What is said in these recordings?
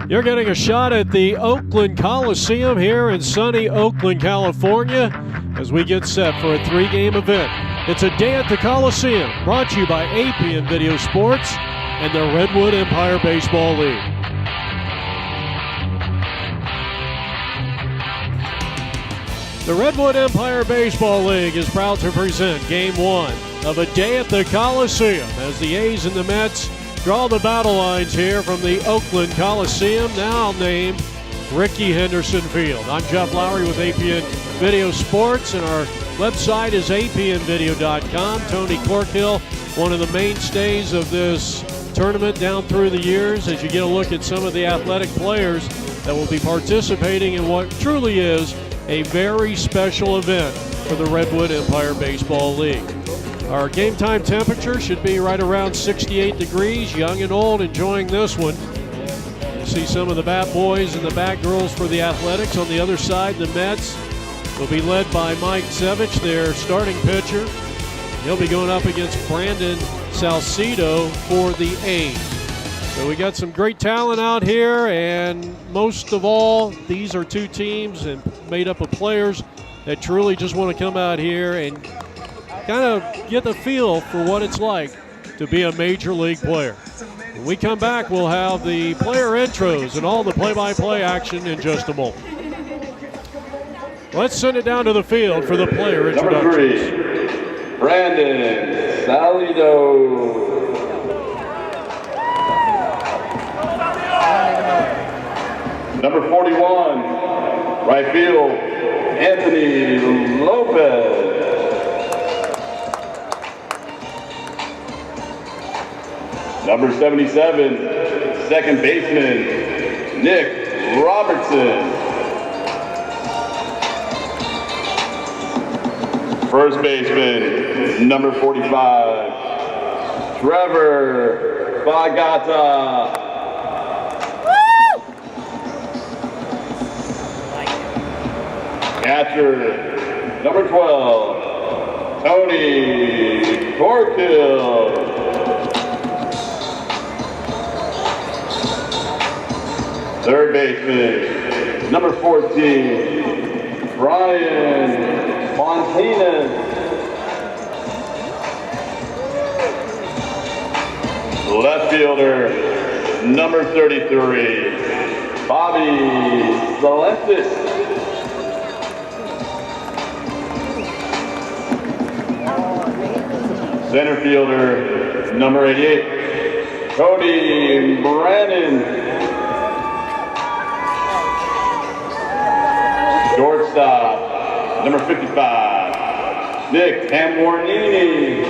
You're getting a shot at the Oakland Coliseum here in sunny Oakland, California, as we get set for a 3-game event. It's a day at the Coliseum, brought to you by APN Video Sports and the Redwood Empire Baseball League. The Redwood Empire Baseball League is proud to present Game 1 of a day at the Coliseum as the A's and the Mets draw the battle lines here from the Oakland Coliseum, now named Rickey Henderson Field. I'm Jeff Lowry with APN Video Sports, and our website is apnvideo.com. Tony Corkhill, one of the mainstays of this tournament down through the years, as you get a look at some of the athletic players that will be participating in what truly is a very special event for the Redwood Empire Baseball League. Our game time temperature should be right around 68 degrees, young and old enjoying this one. You see some of the bat boys and the bat girls for the Athletics. On the other side, the Mets will be led by Mike Zevich, their starting pitcher. He'll be going up against Brandon Salcido for the A's. So we got some great talent out here, and most of all, these are two teams and made up of players that truly just want to come out here and kind of get the feel for what it's like to be a major league player. When we come back, we'll have the player intros and all the play-by-play action in just a moment. Let's send it down to the field for the player introductions. Number 3, Brandon Salcido. Number 41, right field, Anthony Lopez. Number 77, second baseman, Nick Robertson. First baseman, number 45, Trevor Bagata. Catcher, number 12, Tony Corkhill. Third baseman, number 14, Brian Montanez. Left fielder, number 33, Bobby Celestis. Center fielder, number 88, Cody Brannon. Shortstop, number 55, Nick Tambornini.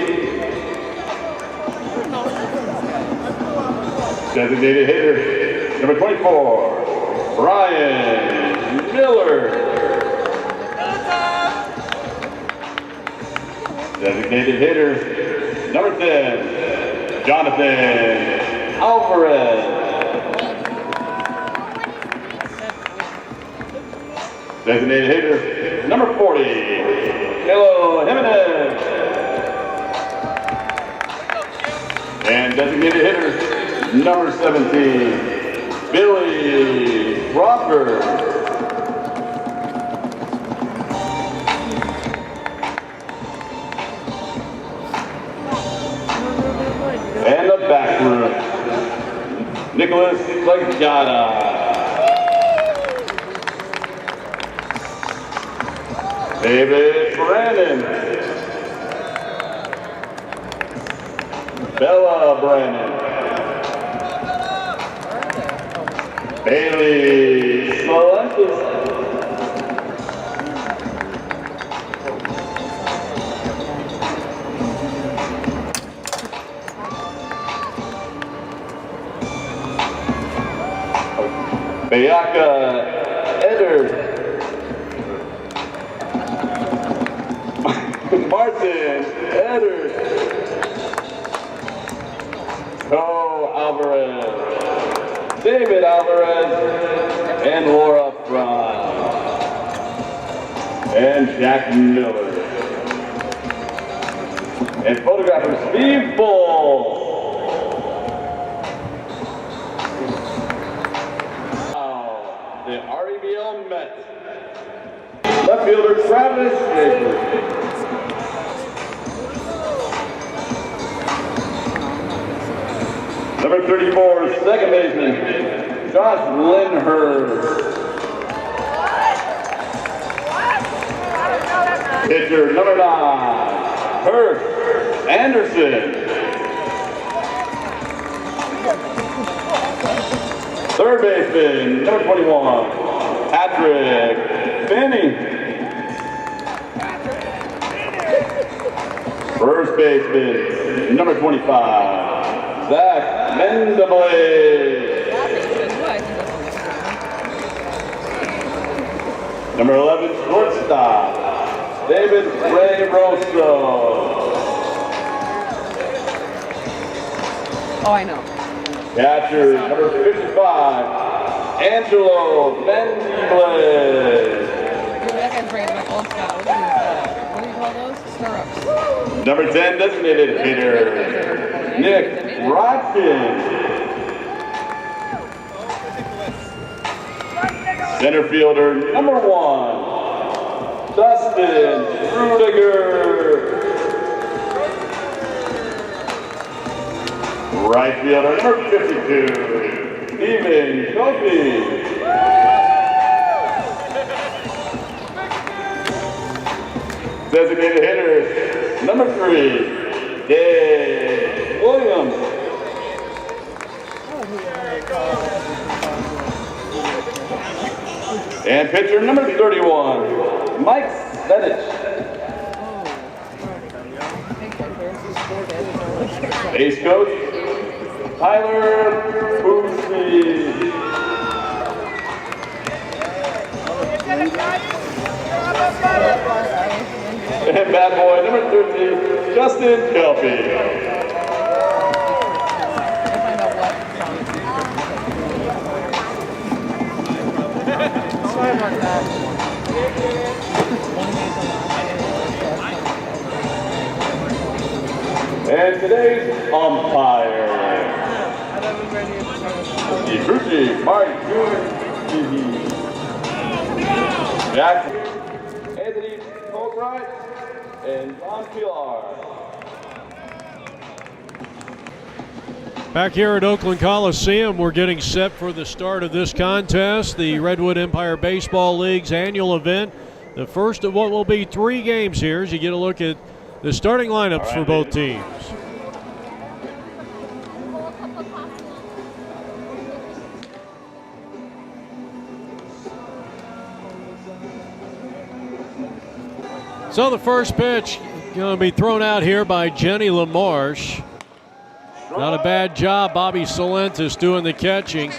Designated hitter, number 24, Brian Miller. Designated hitter, number 10, Jonathan Alvarez. Designated hitter, number 40, Kilo Jimenez. And designated hitter, number 17, Billy Crawford. And the back room, Nicholas Legata. David Brandon, Bella Brandon, Bailey Celestis, Bayaka Eder, Martin Eder, Alvarez, David Alvarez, and Laura Fry, and Jack Miller. And photographer Steve Bull. the R.E.B.L. METS. Left fielder Travis Baker. Number 34, second baseman, Josh Linhurst. Pitcher number 9, Hurst Anderson. Third baseman, number 21, Patrick Finney. First baseman, number 25, Zach Mendable. Number 11, shortstop, David Ray Rosso. Oh, I know. Catcher, number 55, Angelo Mendibles. That guy's bringing back old Scott. What do you call those? Stirrups. Number 10, designated hitter, Nick Rodkin. Center fielder, number 1, Dustin Rudiger. Right fielder, number 52, Steven Kofi. Designated hitters, number 3, Dave Williams. And pitcher number 31, Mike Svedich. Base coach, Tyler Boosie. And bad boy number 13, Justin Kelpie. Sorry about that. And today's umpire, Ibuchi Martin Jackson, Anthony Colbright, and John Pilar. Back here at Oakland Coliseum, we're getting set for the start of this contest, the Redwood Empire Baseball League's annual event. The first of what will be 3 games here as you get a look at the starting lineups for both teams. So the first pitch going to be thrown out here by Jenny LaMarche. Not a bad job, Bobby Salentis doing the catching.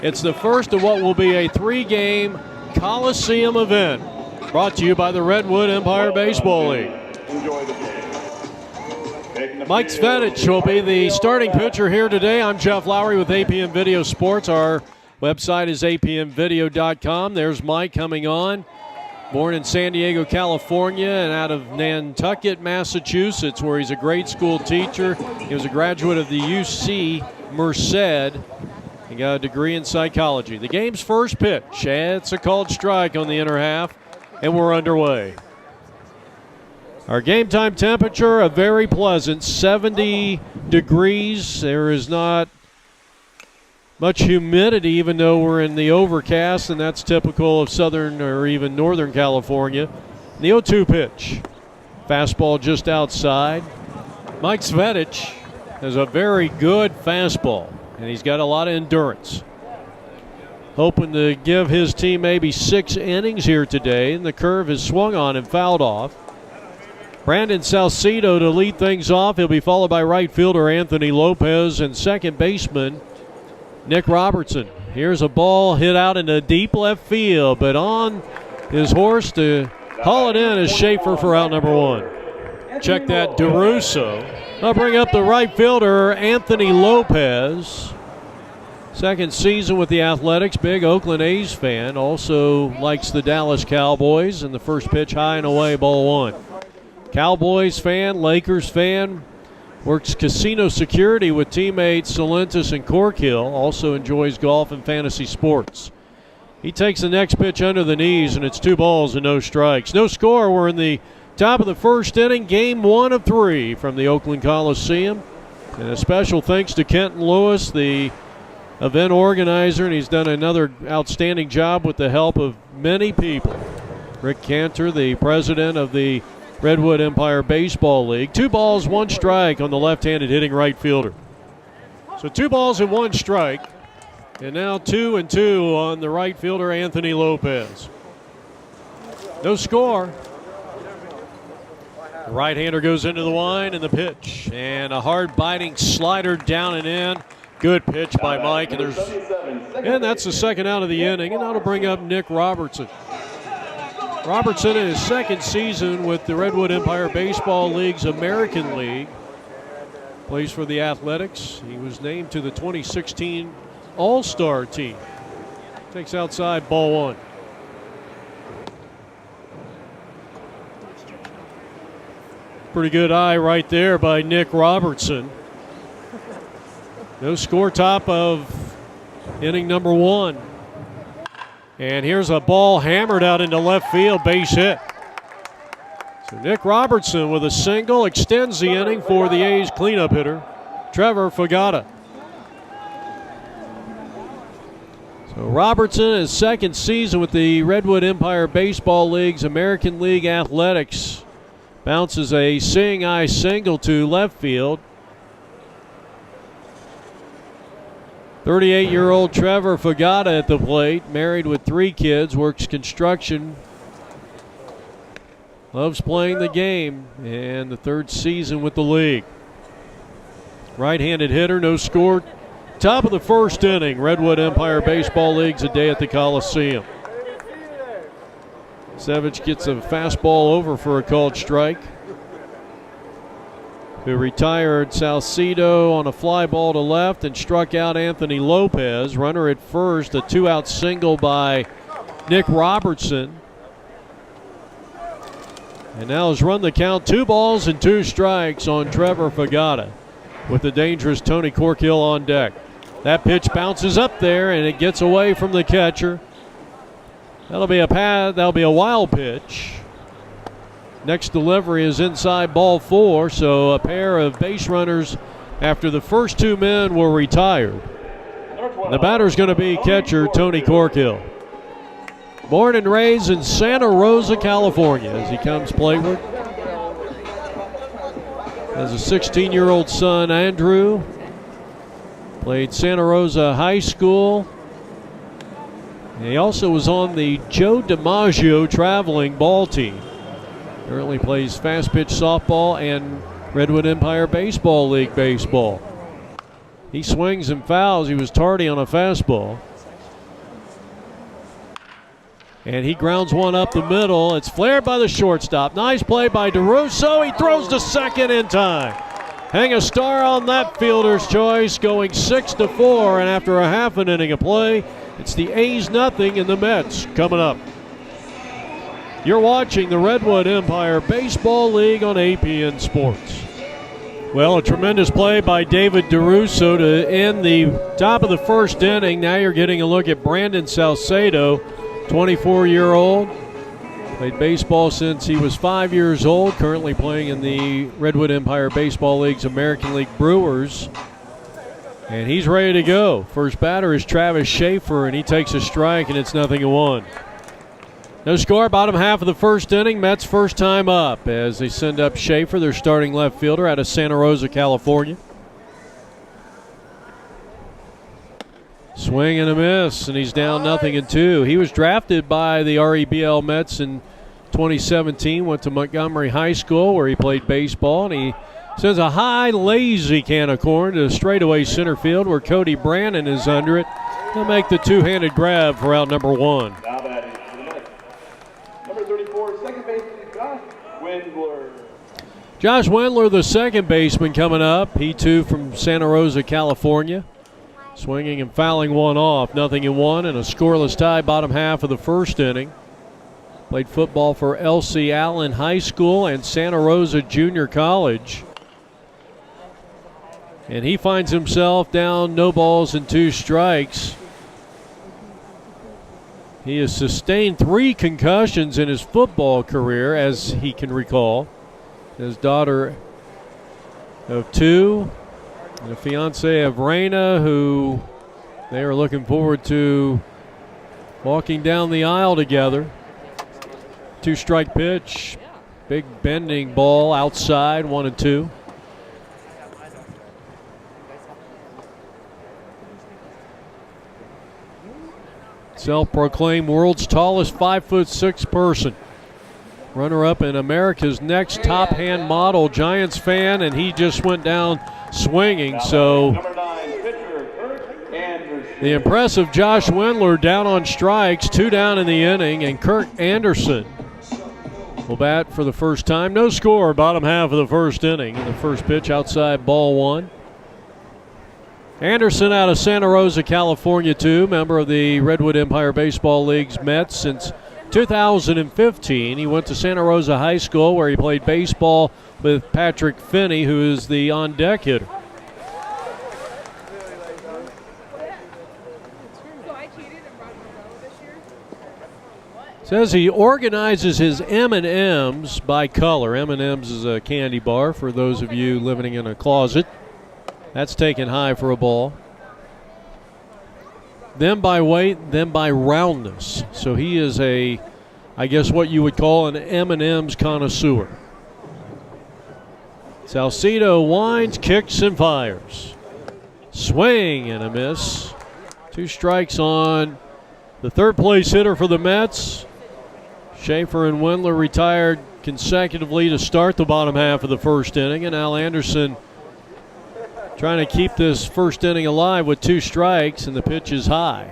It's the first of what will be a 3-game Coliseum event, brought to you by the Redwood Empire Baseball League. Mike Svedich will be the starting pitcher here today. I'm Jeff Lowry with APM Video Sports. Our website is apmvideo.com. There's Mike coming on. Born in San Diego, California, and out of Nantucket, Massachusetts, where he's a grade school teacher. He was a graduate of the UC Merced. He got a degree in psychology. The game's first pitch. It's a called strike on the inner half, and we're underway. Our game time temperature, a very pleasant 70 degrees. There is not much humidity, even though we're in the overcast, and that's typical of southern or even northern California. The 0-2 pitch. Fastball just outside. Mike Svedich has a very good fastball, and he's got a lot of endurance. Hoping to give his team maybe 6 innings here today, and the curve is swung on and fouled off. Brandon Salcedo to lead things off. He'll be followed by right fielder Anthony Lopez and second baseman Nick Robertson. Here's a ball hit out into deep left field, but on his horse to haul it in is Schaefer for out number 1. Check that, DeRusso. I'll bring up the right fielder, Anthony Lopez. Second season with the Athletics, big Oakland A's fan. Also likes the Dallas Cowboys, and the first pitch high and away, ball 1. Cowboys fan, Lakers fan. Works casino security with teammates Salentis and Corkhill. Also enjoys golf and fantasy sports. He takes the next pitch under the knees, and it's 2 balls and no strikes. No score. We're in the top of the first inning, game 1 of 3 from the Oakland Coliseum. And a special thanks to Kenton Lewis, the event organizer, and he's done another outstanding job with the help of many people. Rick Cantor, the president of the Redwood Empire Baseball League. 2 balls, 1 strike on the left-handed hitting right fielder. So 2 balls and 1 strike. And now 2-2 on the right fielder, Anthony Lopez. No score. The right-hander goes into the line, and the pitch. And a hard biting slider down and in. Good pitch by Mike. And that's the second out of the inning. And that'll bring up Nick Robertson. Robertson in his second season with the Redwood Empire Baseball League's American League. Plays for the Athletics. He was named to the 2016 All-Star team. Takes outside, ball 1. Pretty good eye right there by Nick Robertson. No score, top of inning number 1. And here's a ball hammered out into left field, base hit. So Nick Robertson with a single extends the inning for the A's cleanup hitter, Trevor Fagata. So Robertson, his second season with the Redwood Empire Baseball League's American League Athletics, bounces a seeing eye single to left field. 38-year-old Trevor Fagata at the plate, married with 3 kids, works construction, loves playing the game, and the 3rd season with the league. Right-handed hitter, no score. Top of the first inning, Redwood Empire Baseball League's a day at the Coliseum. Savage gets a fastball over for a called strike. Who retired Salcedo on a fly ball to left and struck out Anthony Lopez. Runner at first, a 2-out single by Nick Robertson. And now has run the count, 2 balls and 2 strikes on Trevor Fagata with the dangerous Tony Corkill on deck. That pitch bounces up there and it gets away from the catcher. That'll be a wild pitch. Next delivery is inside, ball 4, so a pair of base runners after the first 2 men were retired. The batter's going to be catcher Tony Corkill. Born and raised in Santa Rosa, California, as he comes playward. Has a 16-year-old son, Andrew. Played Santa Rosa High School. And he also was on the Joe DiMaggio traveling ball team. Currently plays fast pitch softball and Redwood Empire Baseball League baseball. He swings and fouls. He was tardy on a fastball. And he grounds one up the middle. It's flared by the shortstop. Nice play by DeRusso. He throws to second in time. Hang a star on that fielder's choice, going 6-4. And after a half an inning of play, it's the A's nothing and the Mets coming up. You're watching the Redwood Empire Baseball League on APN Sports. Well, a tremendous play by David DeRusso to end the top of the first inning. Now you're getting a look at Brandon Salcedo, 24-year-old. Played baseball since he was 5 years old, currently playing in the Redwood Empire Baseball League's American League Brewers. And he's ready to go. First batter is Travis Schaefer, and he takes a strike, and it's 0-1. No score, bottom half of the first inning. Mets first time up as they send up Schaefer, their starting left fielder out of Santa Rosa, California. Swing and a miss, and he's down 0-2. He was drafted by the R.E.B.L. Mets in 2017, went to Montgomery High School where he played baseball, and he sends a high, lazy can of corn to straightaway center field where Cody Brannon is under it. He'll make the two-handed grab for out number 1. Now batting for the Mets, number 34, second baseman, Josh Wendler. Josh Wendler, the second baseman, coming up. He too from Santa Rosa, California. Swinging and fouling one off, 0-1, and a scoreless tie, bottom half of the first inning. Played football for L.C. Allen High School and Santa Rosa Junior College. And he finds himself down, no balls and 2 strikes. He has sustained 3 concussions in his football career, as he can recall. His daughter of 2, and a fiance of Raina, who they are looking forward to walking down the aisle together. 2-strike pitch, big bending ball outside, 1-2. Self-proclaimed world's tallest 5'6" person. Runner-up in America's Next Top Hand Model, Giants fan, and he just went down swinging. So the impressive Josh Wendler down on strikes, 2 down in the inning, and Kirk Anderson will bat for the first time. No score, bottom half of the first inning. In the first pitch, outside, ball 1. Anderson out of Santa Rosa, California, too. Member of the Redwood Empire Baseball League's Mets since 2015. He went to Santa Rosa High School, where he played baseball with Patrick Finney, who is the on-deck hitter. Says he organizes his M&Ms by color. M&Ms is a candy bar for those of you living in a closet. That's taken high for a ball. Then by weight, then by roundness. So he is I guess what you would call an M&M's connoisseur. Salcido winds, kicks, and fires. Swing and a miss. 2 strikes on the third-place hitter for the Mets. Schaefer and Wendler retired consecutively to start the bottom half of the first inning, and Al Anderson trying to keep this first inning alive with 2 strikes, and the pitch is high.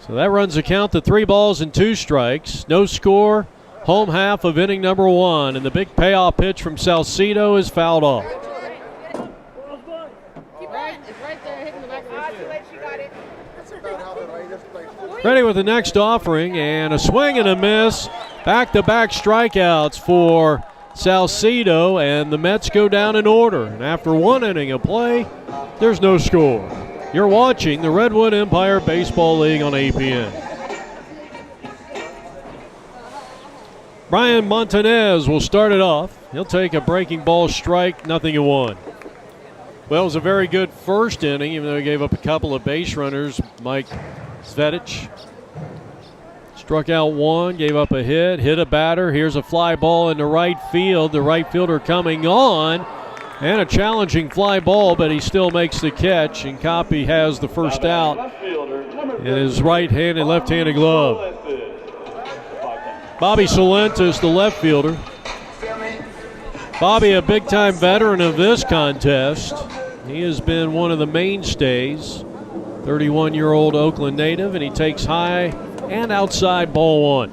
So that runs the count to 3 balls and 2 strikes. No score, home half of inning number 1, and the big payoff pitch from Salcido is fouled off. Ready with the next offering, and a swing and a miss. Back-to-back strikeouts for Salcido, and the Mets go down in order. And after 1 inning of play, there's no score. You're watching the Redwood Empire Baseball League on APN. Brian Montanez will start it off. He'll take a breaking ball strike, 0-1. Well, it was a very good first inning, even though he gave up a couple of base runners. Mike Svedich struck out 1, gave up a hit a batter. Here's a fly ball into right field. The right fielder coming on, and a challenging fly ball, but he still makes the catch, and Coppy has the first out in his right-handed, left-handed glove. Bobby Salentis, the left fielder. Bobby, a big-time veteran of this contest. He has been one of the mainstays. 31-year-old Oakland native, and he takes high and outside, ball 1.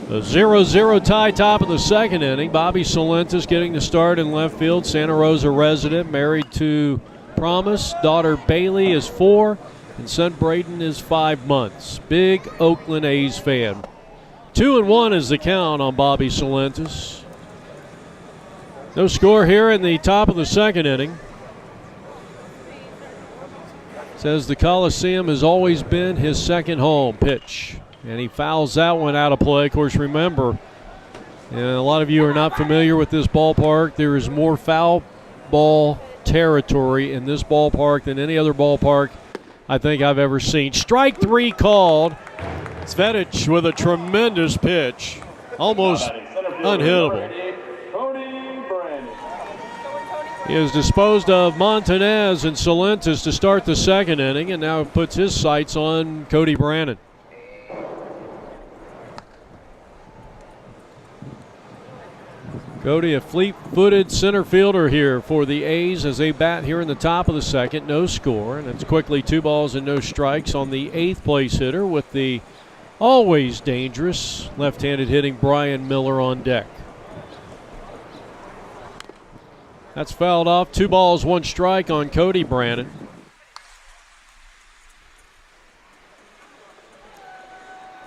The 0-0 tie, top of the second inning. Bobby Salentis getting the start in left field. Santa Rosa resident, married to Promise. Daughter Bailey is 4, and son Braden is 5 months. Big Oakland A's fan. 2-1 is the count on Bobby Salentis. No score here in the top of the second inning. Says the Coliseum has always been his second home. Pitch, and he fouls that one out of play. Of course, remember, and a lot of you are not familiar with this ballpark, there is more foul ball territory in this ballpark than any other ballpark I think I've ever seen. Strike 3 called. Svedich with a tremendous pitch, almost unhittable. He has disposed of Montanez and Salentis to start the second inning, and now puts his sights on Cody Brannon. Cody, a fleet-footed center fielder here for the A's as they bat here in the top of the second. No score, and it's quickly 2 balls and no strikes on the 8th place hitter with the always dangerous left-handed hitting Brian Miller on deck. That's fouled off. 2 balls, 1 strike on Cody Brannon.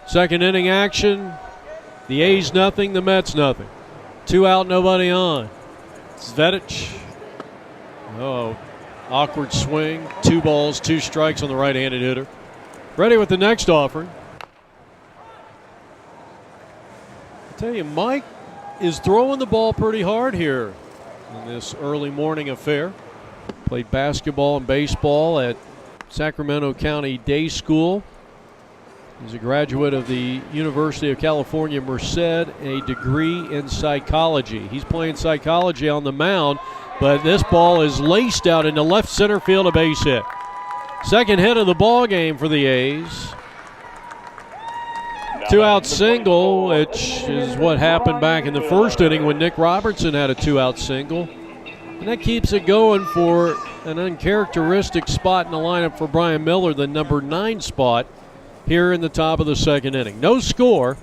Second inning action. The A's nothing, the Mets nothing. 2 out, nobody on. Svedich. Oh, awkward swing. 2 balls, 2 strikes on the right-handed hitter. Ready with the next offering. Tell you, Mike is throwing the ball pretty hard here in this early morning affair. Played basketball and baseball at Sacramento County Day School. He's a graduate of the University of California, Merced, a degree in psychology. He's playing psychology on the mound, but this ball is laced out into left center field, a base hit. Second hit of the ball game for the A's. Two-out single, which is what happened back in the first inning when Nick Robertson had a two-out single. And that keeps it going for an uncharacteristic spot in the lineup for Brian Miller, the number 9 spot here in the top of the second inning. No score.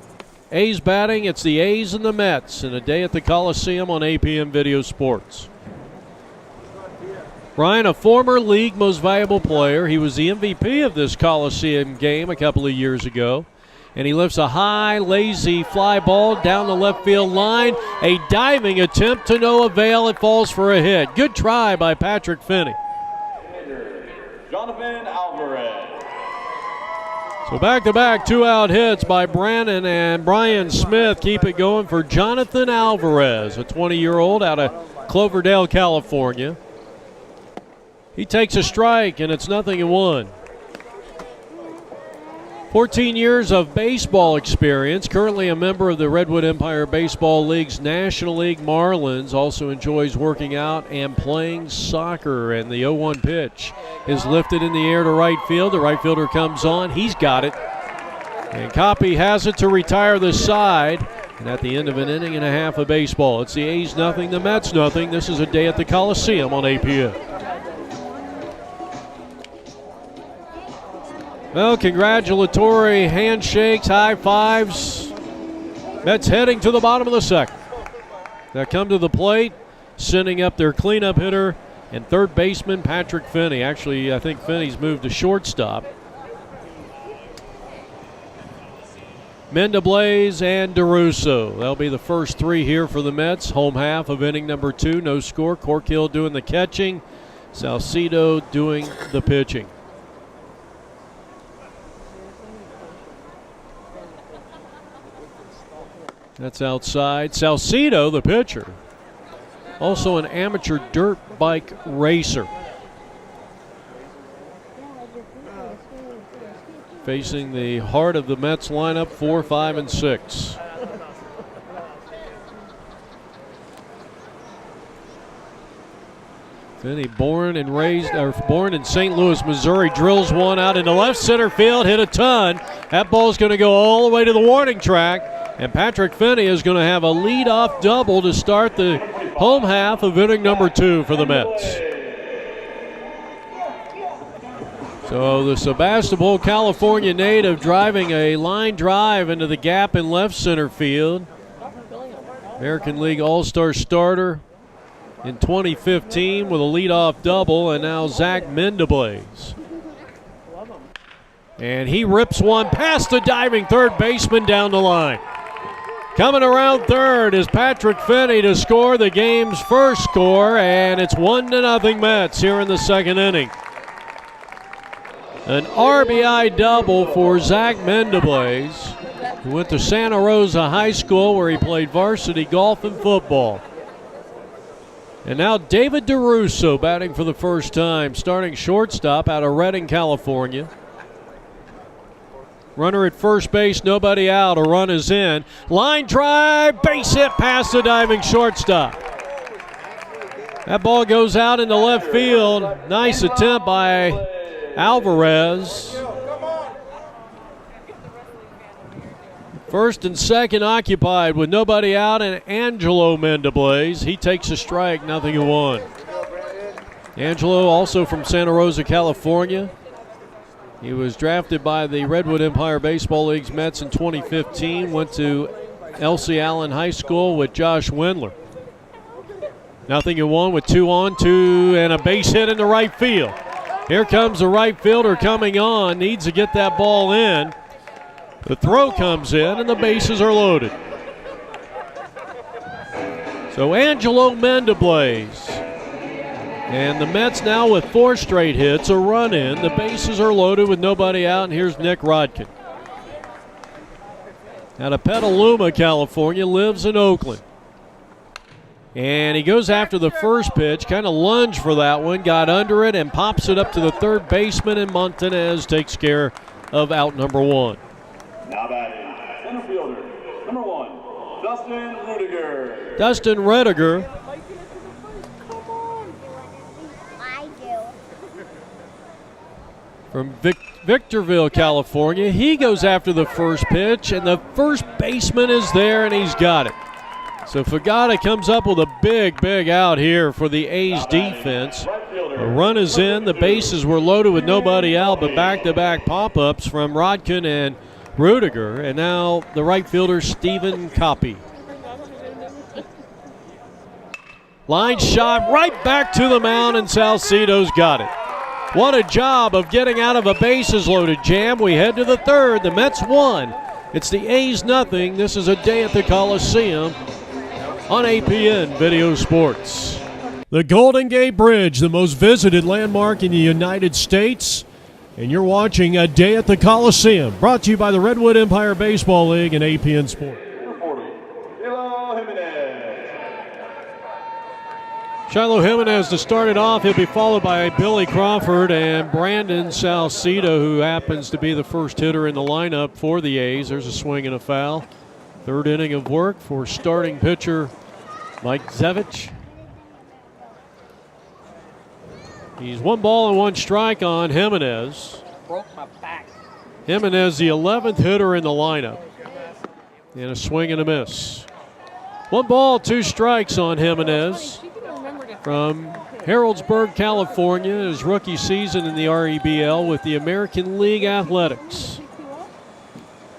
A's batting. It's the A's and the Mets in a day at the Coliseum on APM Video Sports. Brian, a former league most valuable player. He was the MVP of this Coliseum game a couple of years ago. And he lifts a high, lazy fly ball down the left field line. A diving attempt to no avail. It falls for a hit. Good try by Patrick Finney. Jonathan Alvarez. So back-to-back two-out hits by Brandon and Brian Smith keep it going for Jonathan Alvarez, a 20-year-old out of Cloverdale, California. He takes a strike, and it's 0-1. 14 years of baseball experience, currently a member of the Redwood Empire Baseball League's National League Marlins, also enjoys working out and playing soccer. And the 0-1 pitch is lifted in the air to right field. The right fielder comes on. He's got it. And Coppy has it to retire the side. And at the end of an inning and a half of baseball, it's the A's nothing, the Mets nothing. This is a day at the Coliseum on APM. Well, congratulatory handshakes, high fives. Mets heading to the bottom of the second. They come to the plate, sending up their cleanup hitter and third baseman Patrick Finney. Actually, I think Finney's moved to shortstop. Mendeblaze and DeRusso. That'll be the first three here for the Mets. Home half of inning number 2, no score. Corkhill doing the catching, Salcido doing the pitching. That's outside. Salcido, the pitcher, also an amateur dirt bike racer. Facing the heart of the Mets lineup, 4, 5, and 6. Finney, born in St. Louis, Missouri, drills one out into left center field, hit a ton. That ball's going to go all the way to the warning track. And Patrick Finney is going to have a leadoff double to start the home half of inning number 2 for the Mets. So the Sebastopol, California native driving a line drive into the gap in left center field. American League All-Star starter in 2015 with a leadoff double, and now Zach Mendeblaze. And he rips one past the diving third baseman down the line. Coming around third is Patrick Finney to score the game's first score, and it's 1-0 Mets here in the second inning. An RBI double for Zach Mendeblaze, who went to Santa Rosa High School where he played varsity golf and football. And now David DeRusso batting for the first time, starting shortstop out of Redding, California. Runner at first base, nobody out. A run is in. Line drive, base hit past the diving shortstop. That ball goes out into left field. Nice attempt by Alvarez. First and second occupied with nobody out, and Angelo Mendeblaze. He takes a strike, 0-1. Angelo, also from Santa Rosa, California. He was drafted by the Redwood Empire Baseball League's Mets in 2015. Went to Elsie Allen High School with Josh Wendler. 0-1 with 2 on, 2, and a base hit into right field. Here comes the right fielder coming on. Needs to get that ball in. The throw comes in, and the bases are loaded. So Angelo Mendeblaze. And the Mets now with 4 straight hits, a run in. The bases are loaded with nobody out, and here's Nick Rodkin. out of Petaluma, California, lives in Oakland. And he goes after the first pitch, kind of lunged for that one, got under it and pops it up to the third baseman, and Montanez takes care of out number one. Now batting, center fielder, number 1, Dustin Rudiger. Dustin Rudiger from Victorville, California. He goes after the first pitch, and the first baseman is there, and he's got it. So Fagata comes up with a big out here for the A's defense. The run is in. The bases were loaded with nobody out, but back-to-back pop-ups from Rodkin and Rudiger. And now the right fielder, Stephen Coppy. Line shot right back to the mound, and Salcedo's got it. What a job of getting out of a bases-loaded jam. We head to the third. The Mets won. It's the A's nothing. This is a day at the Coliseum on APN Video Sports. The Golden Gate Bridge, the most visited landmark in the United States. And you're watching A Day at the Coliseum, brought to you by the Redwood Empire Baseball League and APN Sports. Shiloh Jimenez to start it off. He'll be followed by Billy Crawford and Brandon Salcedo, who happens to be the first hitter in the lineup for the A's. There's a swing and a foul. Third inning of work for starting pitcher Mike Zevich. He's 1 ball and 1 strike on Jimenez. Broke my back. Jimenez, the 11th hitter in the lineup. And a swing and a miss. 1 ball, 2 strikes on Jimenez from Harrodsburg, California, his rookie season in the R.E.B.L. with the American League Athletics.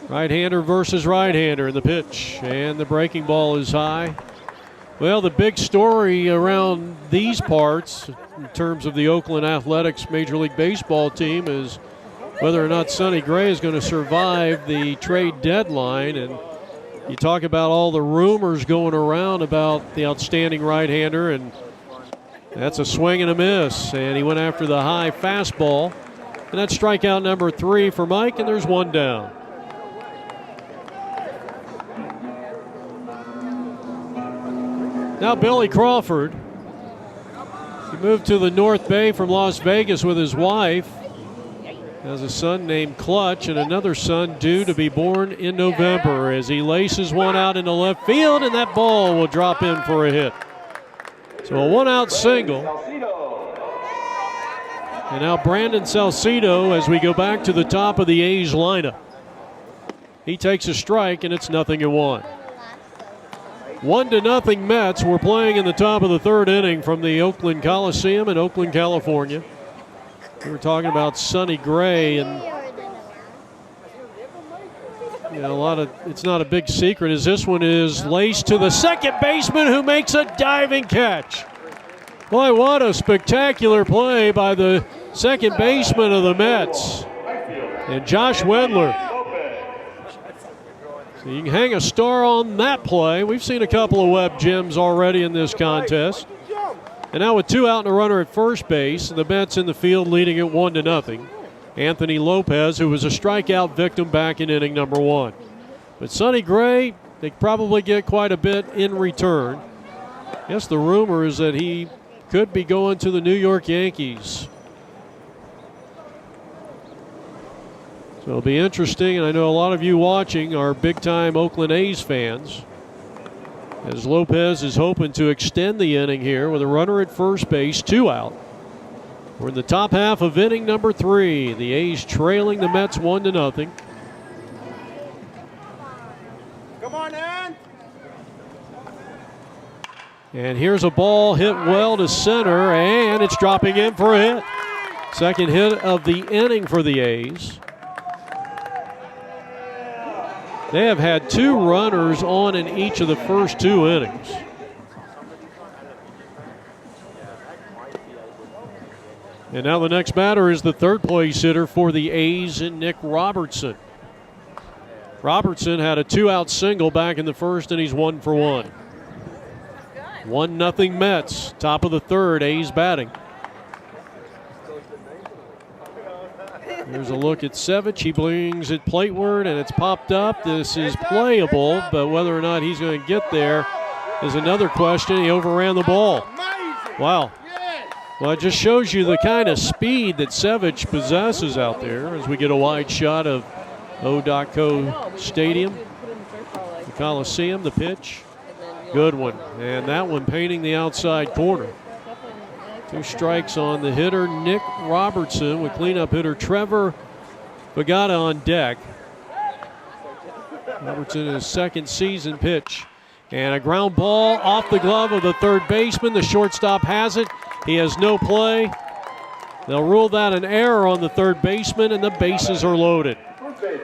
Right-hander versus right-hander in the pitch, and the breaking ball is high. Well, the big story around these parts in terms of the Oakland Athletics Major League Baseball team is whether or not Sonny Gray is going to survive the trade deadline. And you talk about all the rumors going around about the outstanding right-hander, and that's a swing and a miss, and he went after the high fastball. And that's strikeout number 3 for Mike, and there's 1 down. Now Billy Crawford. He moved to the North Bay from Las Vegas with his wife. Has a son named Clutch and another son due to be born in November, as he laces one out into left field, and that ball will drop in for a hit. So a 1-out single. And now Brandon Salcedo as we go back to the top of the A's lineup. He takes a strike, and it's 0-1. 1-0 Mets. We're playing in the top of the third inning from the Oakland Coliseum in Oakland, California. We were talking about Sonny Gray, and you know, it's not a big secret as this one is laced to the second baseman, who makes a diving catch. Boy, what a spectacular play by the second baseman of the Mets, and Josh Wendler. So you can hang a star on that play. We've seen a couple of web gems already in this contest. And now with 2 out and a runner at first base, the Mets in the field leading it 1-0. Anthony Lopez, who was a strikeout victim back in inning number 1. But Sonny Gray, they probably get quite a bit in return. Yes, the rumor is that he could be going to the New York Yankees. So it'll be interesting, and I know a lot of you watching are big-time Oakland A's fans, as Lopez is hoping to extend the inning here with a runner at first base, 2 out. We're in the top half of inning number 3. The A's trailing the Mets 1-0. Come on, Ann. And here's a ball hit well to center, and it's dropping in for a hit. Second hit of the inning for the A's. They have had 2 runners on in each of the first 2 innings. And now the next batter is the third place hitter for the A's, and Nick Robertson. Robertson had a 2-out single back in the first, and he's 1 for 1. 1-0 Mets, top of the third, A's batting. There's a look at Sevich. He brings it plateward, and it's popped up. This is playable, but whether or not he's going to get there is another question. He overran the ball. Wow. Well, it just shows you the kind of speed that Sevich possesses out there as we get a wide shot of O.Co Stadium, the Coliseum, the pitch. Good one. And that one painting the outside corner. 2 strikes on the hitter, Nick Robertson, with cleanup hitter Trevor Bagata on deck. Robertson in his second season pitch. And a ground ball off the glove of the third baseman. The shortstop has it. He has no play. They'll rule that an error on the third baseman, and the bases are loaded.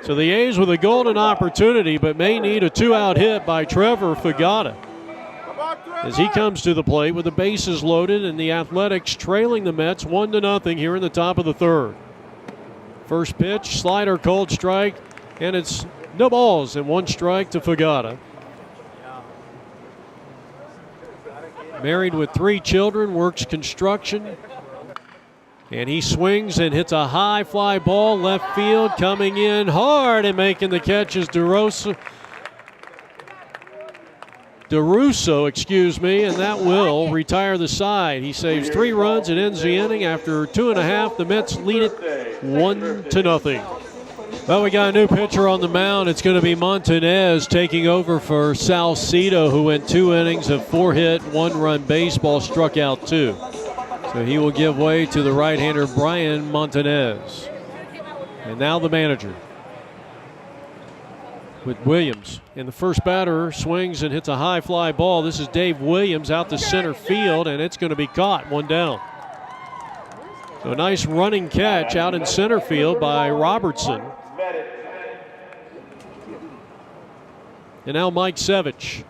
So the A's with a golden opportunity, but may need a 2-out hit by Trevor Fagata as he comes to the plate with the bases loaded, and the Athletics trailing the Mets 1-0 here in the top of the third. First pitch, slider, cold strike, and it's no balls and 1 strike to Fagata. Married with 3 children, works construction. And he swings and hits a high fly ball left field, coming in hard and making the catch is DeRusso, and that will retire the side. He saves 3 runs and ends the inning. After 2.5, the Mets lead it 1-0. Well, we got a new pitcher on the mound. It's going to be Montanez taking over for Salcedo, who went 2 innings of 4-hit, 1-run baseball, struck out 2. So he will give way to the right-hander Brian Montanez. And now the manager with Williams. And the first batter swings and hits a high fly ball. This is Dave Williams out to center field, and it's going to be caught, 1 down. So a nice running catch out in center field by Robertson. And now Mike Sevich.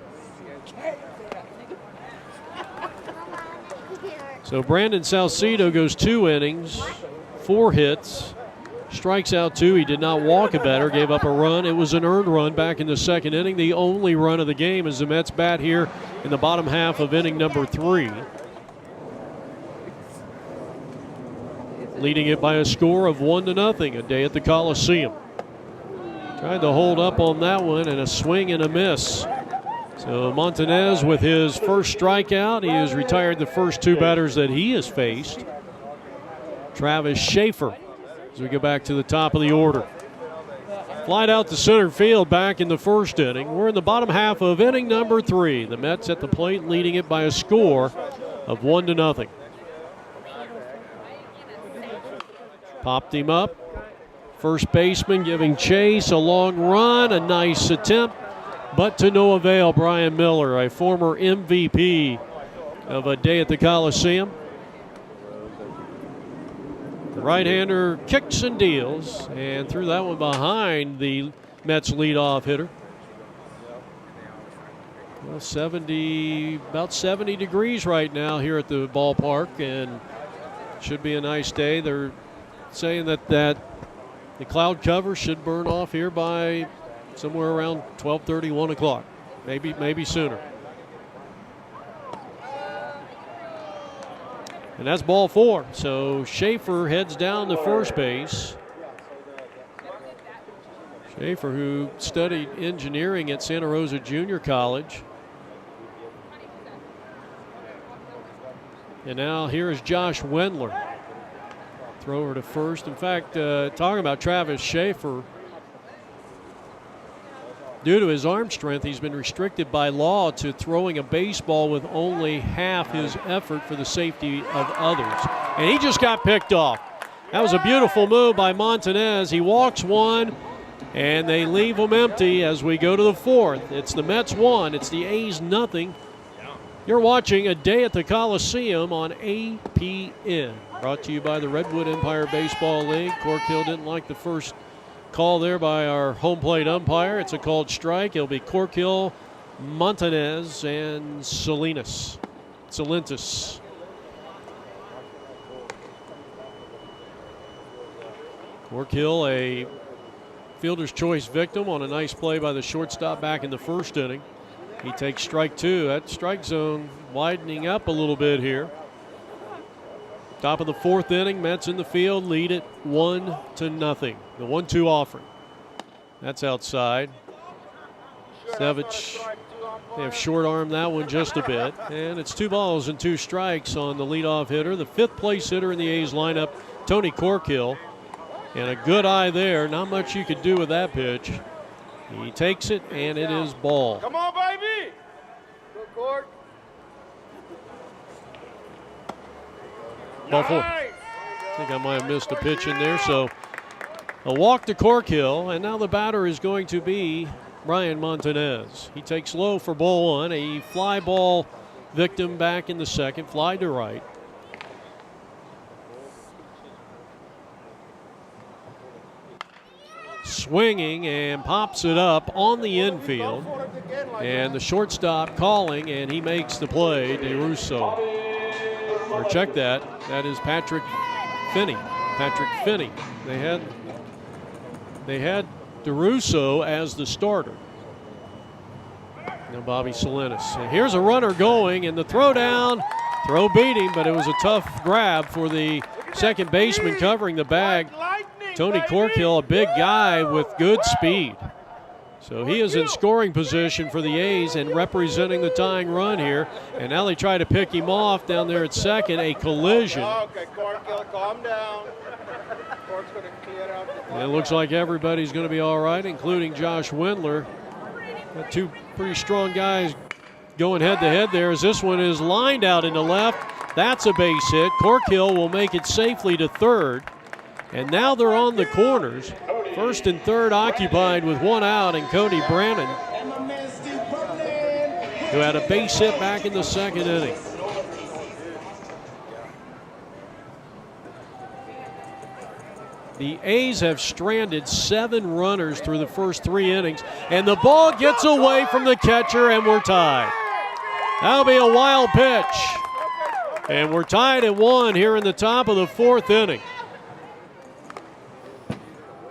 So Brandon Salcedo goes 2 innings, 4 hits, strikes out 2. He did not walk a batter, gave up a run. It was an earned run back in the second inning, the only run of the game as the Mets bat here in the bottom half of inning number 3. Leading it by a score of 1-0, a day at the Coliseum. Tried to hold up on that one, and a swing and a miss. So Montanez with his first strikeout. He has retired the first 2 batters that he has faced. Travis Schaefer as we go back to the top of the order. Flied out to center field back in the first inning. We're in the bottom half of inning number 3. The Mets at the plate leading it by a score of 1-0. Popped him up. First baseman giving chase, a long run, a nice attempt, but to no avail. Brian Miller, a former MVP of a day at the Coliseum. The right-hander kicks and deals and threw that one behind the Mets leadoff hitter. Well, about 70 degrees right now here at the ballpark, and should be a nice day. They're saying that the cloud cover should burn off here by somewhere around 12:30, 1 o'clock, maybe sooner. And that's ball 4. So Schaefer heads down to first base. Schaefer, who studied engineering at Santa Rosa Junior College. And now here is Josh Wendler. Thrower to first. In fact, talking about Travis Schaefer, due to his arm strength, he's been restricted by law to throwing a baseball with only half his effort for the safety of others. And he just got picked off. That was a beautiful move by Montanez. He walks 1, and they leave him empty as we go to the 4th. It's the Mets 1. It's the A's 0. You're watching A Day at the Coliseum on APN. Brought to you by the Redwood Empire Baseball League. Cork Hill didn't like the first call there by our home plate umpire. It's a called strike. It'll be Cork Hill, Montanez, and Salintus. Cork Hill, a fielder's choice victim on a nice play by the shortstop back in the first inning. He takes strike 2. That strike zone widening up a little bit here. Top of the fourth inning, Mets in the field, lead it 1-0. The 1-2 offering. That's outside. Sevich, they have short-armed that one just a bit. And it's 2 balls and 2 strikes on the leadoff hitter, the 5th place hitter in the A's lineup, Tony Corkill. And a good eye there. Not much you could do with that pitch. He takes it, and it is ball. Come on, baby. Good Cork. Buffalo. Nice. I think I might have missed a pitch in there. So a walk to Corkill, and now the batter is going to be Brian Montanez. He takes low for ball 1. A fly ball victim back in the second. Fly to right. Swinging and pops it up on the infield. And the shortstop calling, and he makes the play, DeRusso. Or check that. That is Patrick Finney. Patrick Finney. They had DeRusso as the starter. Now Bobby Salinas. And here's a runner going, and the throw down. Throw beat him, but it was a tough grab for the second baseman covering the bag. Tony Corkill, a big guy with good speed. So he is in scoring position for the A's and representing the tying run here. And now they try to pick him off down there at second. A collision. Okay, Corkill, calm down. Cork's going to clear out. And it looks like everybody's going to be all right, including Josh Wendler. Got 2 pretty strong guys going head-to-head there as this one is lined out into left. That's a base hit. Corkill will make it safely to third. And now they're on the corners. First and third occupied with 1 out, and Cody Brannon, who had a base hit back in the second inning. The A's have stranded 7 runners through the first 3 innings, and the ball gets away from the catcher, and we're tied. That'll be a wild pitch. And we're tied at 1 here in the top of the 4th inning.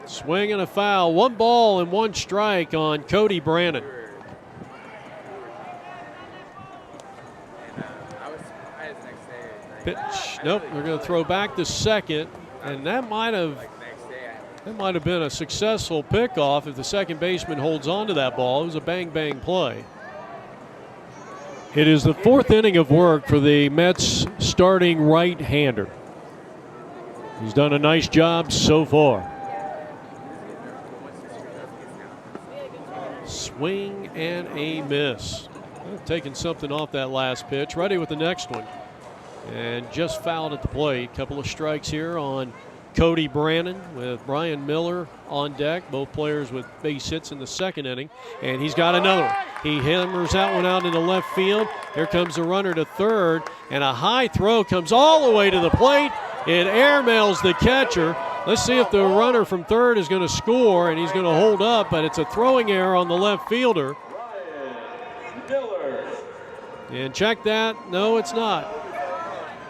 Swing and a foul. 1 ball and 1 strike on Cody Brannon. Pitch. Nope. They're going to throw back to second, and that might have been a successful pickoff if the second baseman holds on to that ball. It was a bang-bang play. It is the 4th inning of work for the Mets starting right-hander. He's done a nice job so far. Swing and a miss. Taking something off that last pitch. Ready with the next one. And just fouled at the plate. Couple of strikes here on Cody Brannon with Brian Miller on deck. Both players with base hits in the second inning. And he's got another one. He hammers that one out into left field. Here comes the runner to third. And a high throw comes all the way to the plate. It airmails the catcher. Let's see if the runner from third is going to score, and he's going to hold up, but it's a throwing error on the left fielder. And check that. No, it's not.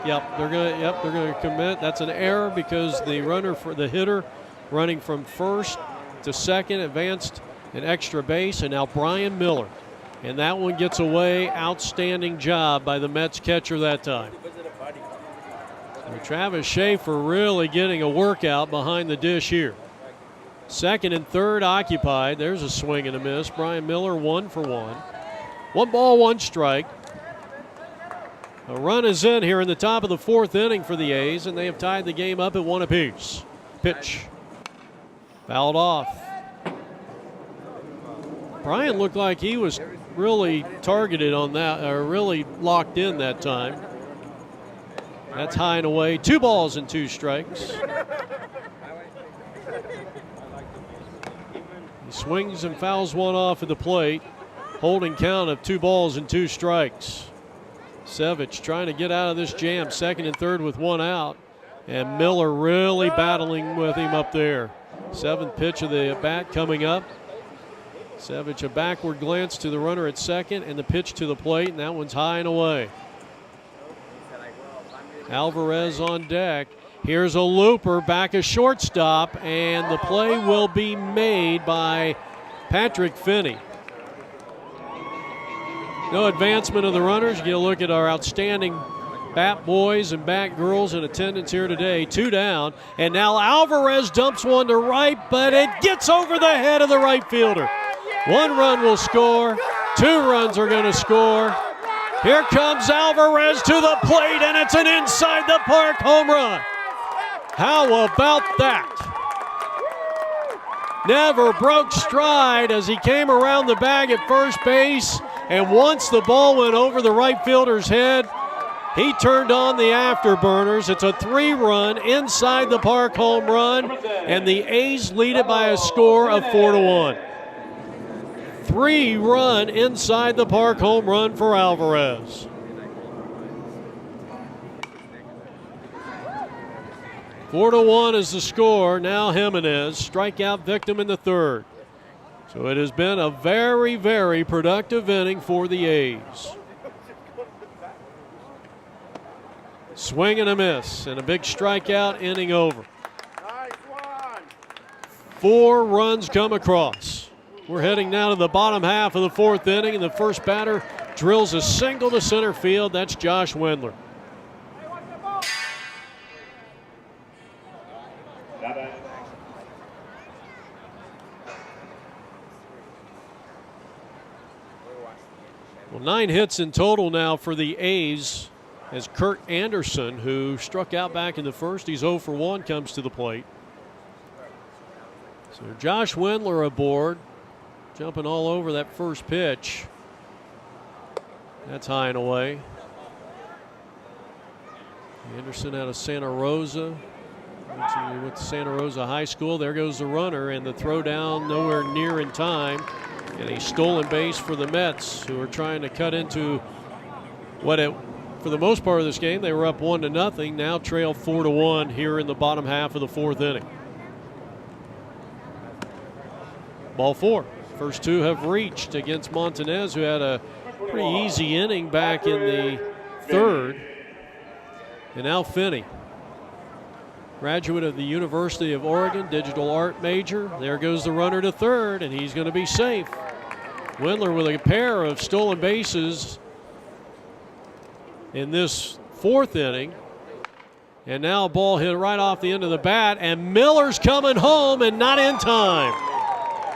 Yep, they're going to commit. That's an error because the runner for the hitter running from first to second advanced an extra base, and now Brian Miller. And that one gets away. Outstanding job by the Mets catcher that time. Travis Schaefer really getting a workout behind the dish here. Second and third occupied. There's a swing and a miss. Brian Miller 1 for 1. 1 ball, 1 strike. A run is in here in the top of the 4th inning for the A's, and they have tied the game up at 1 apiece. Pitch. Fouled off. Brian looked like he was really targeted on that, or really locked in that time. That's high and away. 2 balls and 2 strikes. He swings and fouls one off at the plate. Holding count of 2 balls and 2 strikes. Sevich trying to get out of this jam. Second and third with 1 out. And Miller really battling with him up there. 7th pitch of the at-bat coming up. Sevich a backward glance to the runner at second, and the pitch to the plate, and that one's high and away. Alvarez on deck. Here's a looper back a shortstop, and the play will be made by Patrick Finney. No advancement of the runners. You get a look at our outstanding bat boys and bat girls in attendance here today. 2 down, and now Alvarez dumps one to right, but it gets over the head of the right fielder. 1 run will score. 2 runs are going to score. Here comes Alvarez to the plate, and it's an inside the park home run. How about that? Never broke stride as he came around the bag at first base, and once the ball went over the right fielder's head, he turned on the afterburners. It's a 3-run inside the park home run, and the A's lead it by a score of 4-1. 3-run inside the park home run for Alvarez. Four to 1 is the score. Now Jimenez, strikeout victim in the 3rd. So it has been a very, very productive inning for the A's. Swing and a miss, and a big strikeout, inning over. 4 runs come across. We're heading now to the bottom half of the 4th inning, and the first batter drills a single to center field. That's Josh Wendler. Well, 9 hits in total now for the A's as Kurt Anderson, who struck out back in the 1st, he's 0 for 1, comes to the plate. So Josh Wendler aboard, jumping all over that first pitch. That's high and away. Anderson out of Santa Rosa. With Santa Rosa High School. There goes the runner, and the throw down nowhere near in time. And a stolen base for the Mets, who are trying to cut into what for the most part of this game, they were up 1-0, now trail 4-1 here in the bottom half of the 4th inning. Ball 4. First 2 have reached against Montanez, who had a pretty easy inning back in the 3rd. And now Finney, graduate of the University of Oregon, digital art major. There goes the runner to 3rd, and he's going to be safe. Wendler with a pair of stolen bases in this 4th inning. And now a ball hit right off the end of the bat, and Miller's coming home and not in time.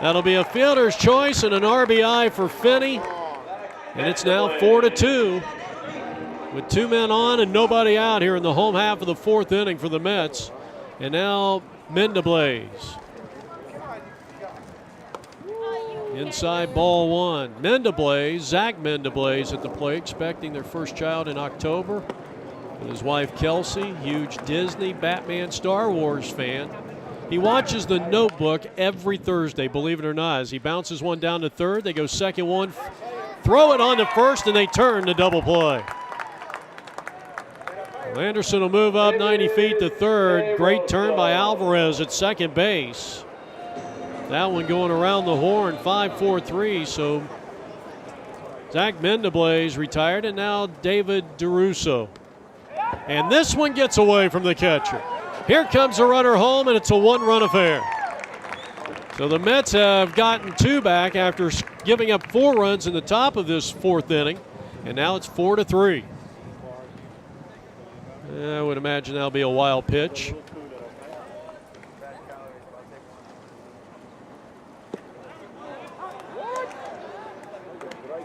That'll be a fielder's choice and an RBI for Finney. And it's now 4-2 with 2 men on and nobody out here in the home half of the 4th inning for the Mets. And now Mendeblaze. Inside ball 1. Mendeblaze, Zach Mendeblaze at the plate, expecting their first child in October. With his wife Kelsey, huge Disney, Batman, Star Wars fan. He watches The Notebook every Thursday, believe it or not. As he bounces one down to 3rd, they go 2nd one, throw it on to 1st, and they turn to double play. Anderson will move up 90 feet to 3rd. Great turn by Alvarez at 2nd base. That one going around the horn, 5-4-3. So Zach Mendeblaze retired, and now David DeRusso. And this one gets away from the catcher. Here comes the runner home, and it's a 1-run affair. So the Mets have gotten 2 back after giving up 4 runs in the top of this 4th inning, and now it's 4-3. I would imagine that'll be a wild pitch.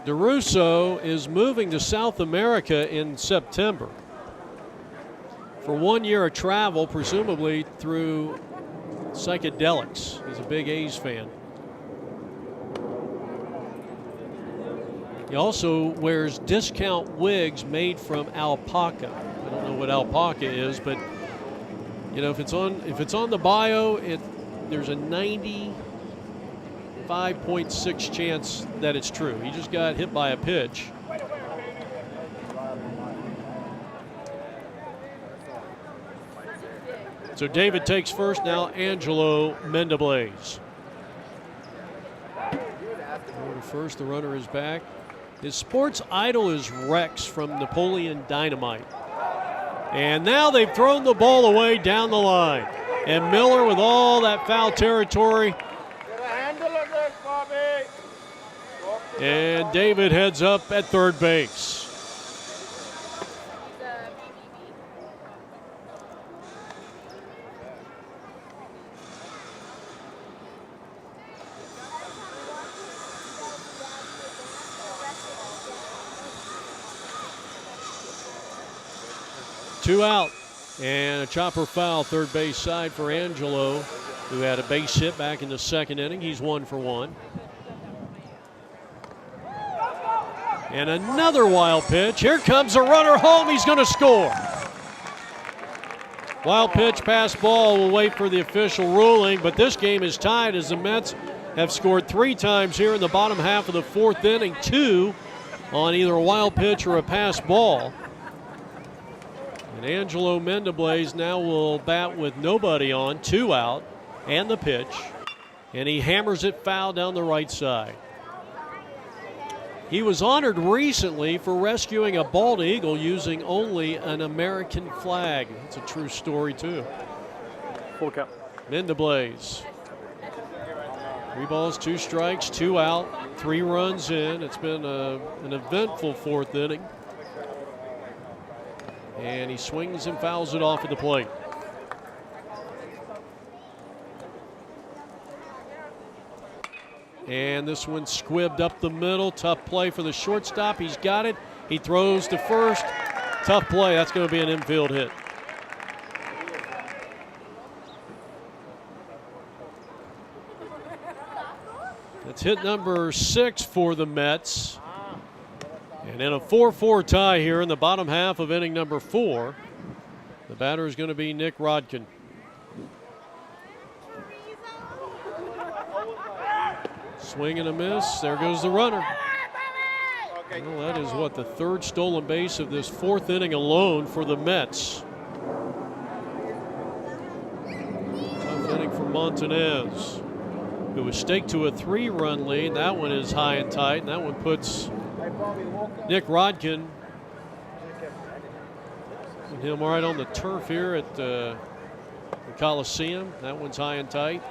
DeRusso is moving to South America in September for 1 year of travel, presumably through psychedelics. He's a big A's fan. He also wears discount wigs made from alpaca. I don't know what alpaca is, but you know, if it's on the bio, there's a 95.6 chance that it's true. He just got hit by a pitch. So David takes first, now Angelo Mendeblaze. First, the runner is back. His sports idol is Rex from Napoleon Dynamite. And now they've thrown the ball away down the line. And Miller, with all that foul territory. And David heads up at 3rd base. 2 out. And a chopper foul, third base side for Angelo, who had a base hit back in the second inning. He's 1 for 1. And another wild pitch. Here comes a runner home. He's going to score. Wild pitch, pass ball. We'll wait for the official ruling, but this game is tied as the Mets have scored 3 times here in the bottom half of the 4th inning, 2 on either a wild pitch or a pass ball. And Angelo Mendeblaze now will bat with nobody on, 2 out, and the pitch. And he hammers it foul down the right side. He was honored recently for rescuing a bald eagle using only an American flag. It's a true story, too. Full count. Mendeblaze. 3 balls, 2 strikes, 2 out, 3 runs in. It's been an eventful 4th inning. And he swings and fouls it off at the plate. And this one squibbed up the middle. Tough play for the shortstop. He's got it. He throws to first. Tough play. That's going to be an infield hit. That's hit number 6 for the Mets. And in a 4-4 tie here in the bottom half of inning number 4, the batter is going to be Nick Rodkin. Swing and a miss. There goes the runner. Well, that is what, the 3rd stolen base of this 4th inning alone for the Mets. Tough inning for Montanez, who was staked to a 3-run lead. That one is high and tight, and that one puts Nick Rodkin with him right on the turf here at the Coliseum. That one's high and tight.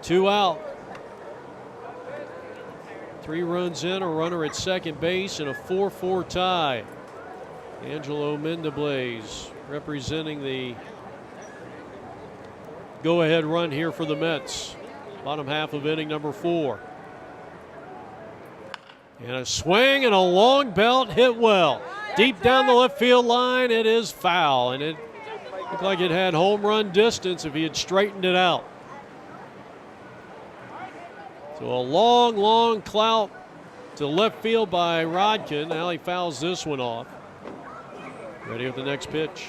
2 out. 3 runs in, a runner at second base, and a 4-4 tie. Angelo Mendeblaze representing the go-ahead run here for the Mets. Bottom half of inning number 4. And a swing and a long belt hit well. Deep down the left field line, it is foul, and it looked like it had home run distance if he had straightened it out. So a long, long clout to left field by Rodkin. Now he fouls this one off. Ready with the next pitch.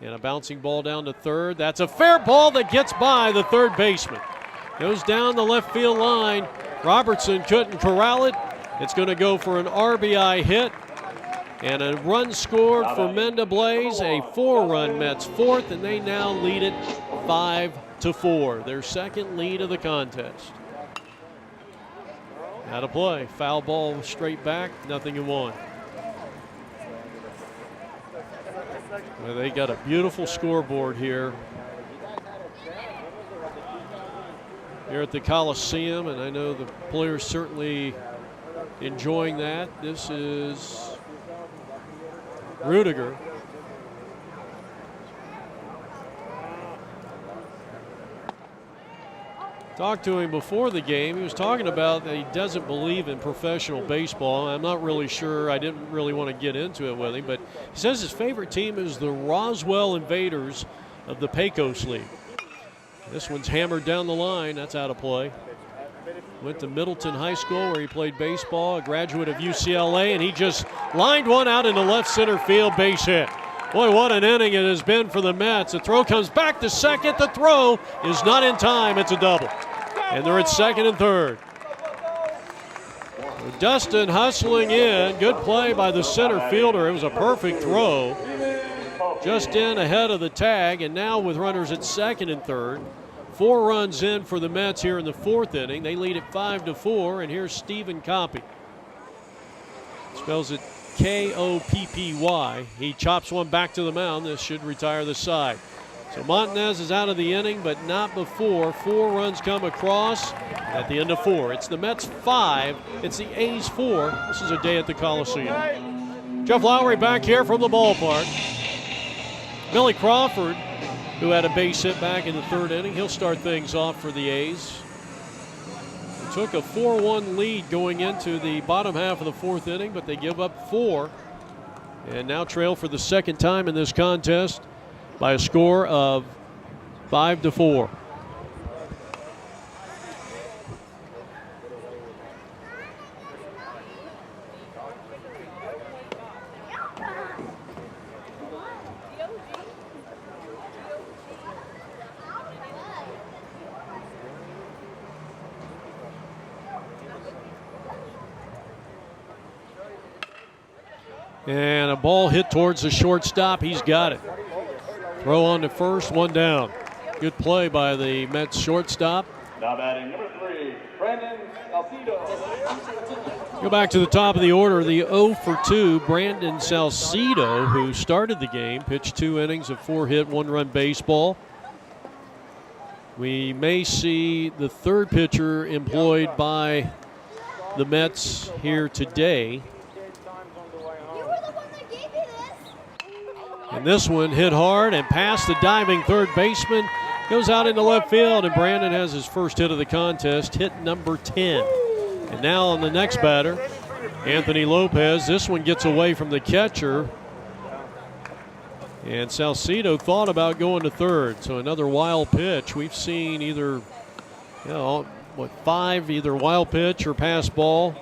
And a bouncing ball down to third. That's a fair ball that gets by the third baseman. Goes down the left field line. Robertson couldn't corral it. It's going to go for an RBI hit. And a run scored for Mendeblaze, a 4-run Mets 4th, and they now lead it 5-4. Their second lead of the contest. Out of play. Foul ball straight back. 0-1. Well, they got a beautiful scoreboard here at the Coliseum, and I know the players certainly enjoying that. This is Rudiger. Talked to him before the game. He was talking about that he doesn't believe in professional baseball. I'm not really sure. I didn't really want to get into it with him, but he says his favorite team is the Roswell Invaders of the Pecos League. This one's hammered down the line. That's out of play. Went to Middleton High School where he played baseball, a graduate of UCLA, and he just lined one out into left center field, base hit. Boy, what an inning it has been for the Mets. The throw comes back to second. The throw is not in time. It's a double. And they're at second and third. Dustin hustling in. Good play by the center fielder. It was a perfect throw. Just in ahead of the tag. And now with runners at second and third. 4 runs in for the Mets here in the 4th inning. They lead it 5-4. And here's Stephen Koppy. Spells it Koppy. He chops one back to the mound. This should retire the side. So Montanez is out of the inning, but not before 4 runs come across at the end of 4. It's the Mets 5. It's the A's 4. This is a day at the Coliseum. Jeff Lowry back here from the ballpark. Billy Crawford, who had a base hit back in the 3rd inning, he'll start things off for the A's. They took a 4-1 lead going into the bottom half of the 4th inning, but they give up 4 and now trail for the second time in this contest by a score of 5-4. And a ball hit towards the shortstop. He's got it. Throw on to first, one down. Good play by the Mets shortstop. Now batting number 3, Brandon Salcido. Go back to the top of the order. The 0 for 2, Brandon Salcido, who started the game, pitched 2 innings of 4-hit, 1-run baseball. We may see the third pitcher employed by the Mets here today. And this one hit hard and past the diving third baseman. Goes out into left field, and Brandon has his first hit of the contest, hit number 10. And now on the next batter, Anthony Lopez. This one gets away from the catcher. And Salcido thought about going to third. So another wild pitch. We've seen either, 5, either wild pitch or pass ball.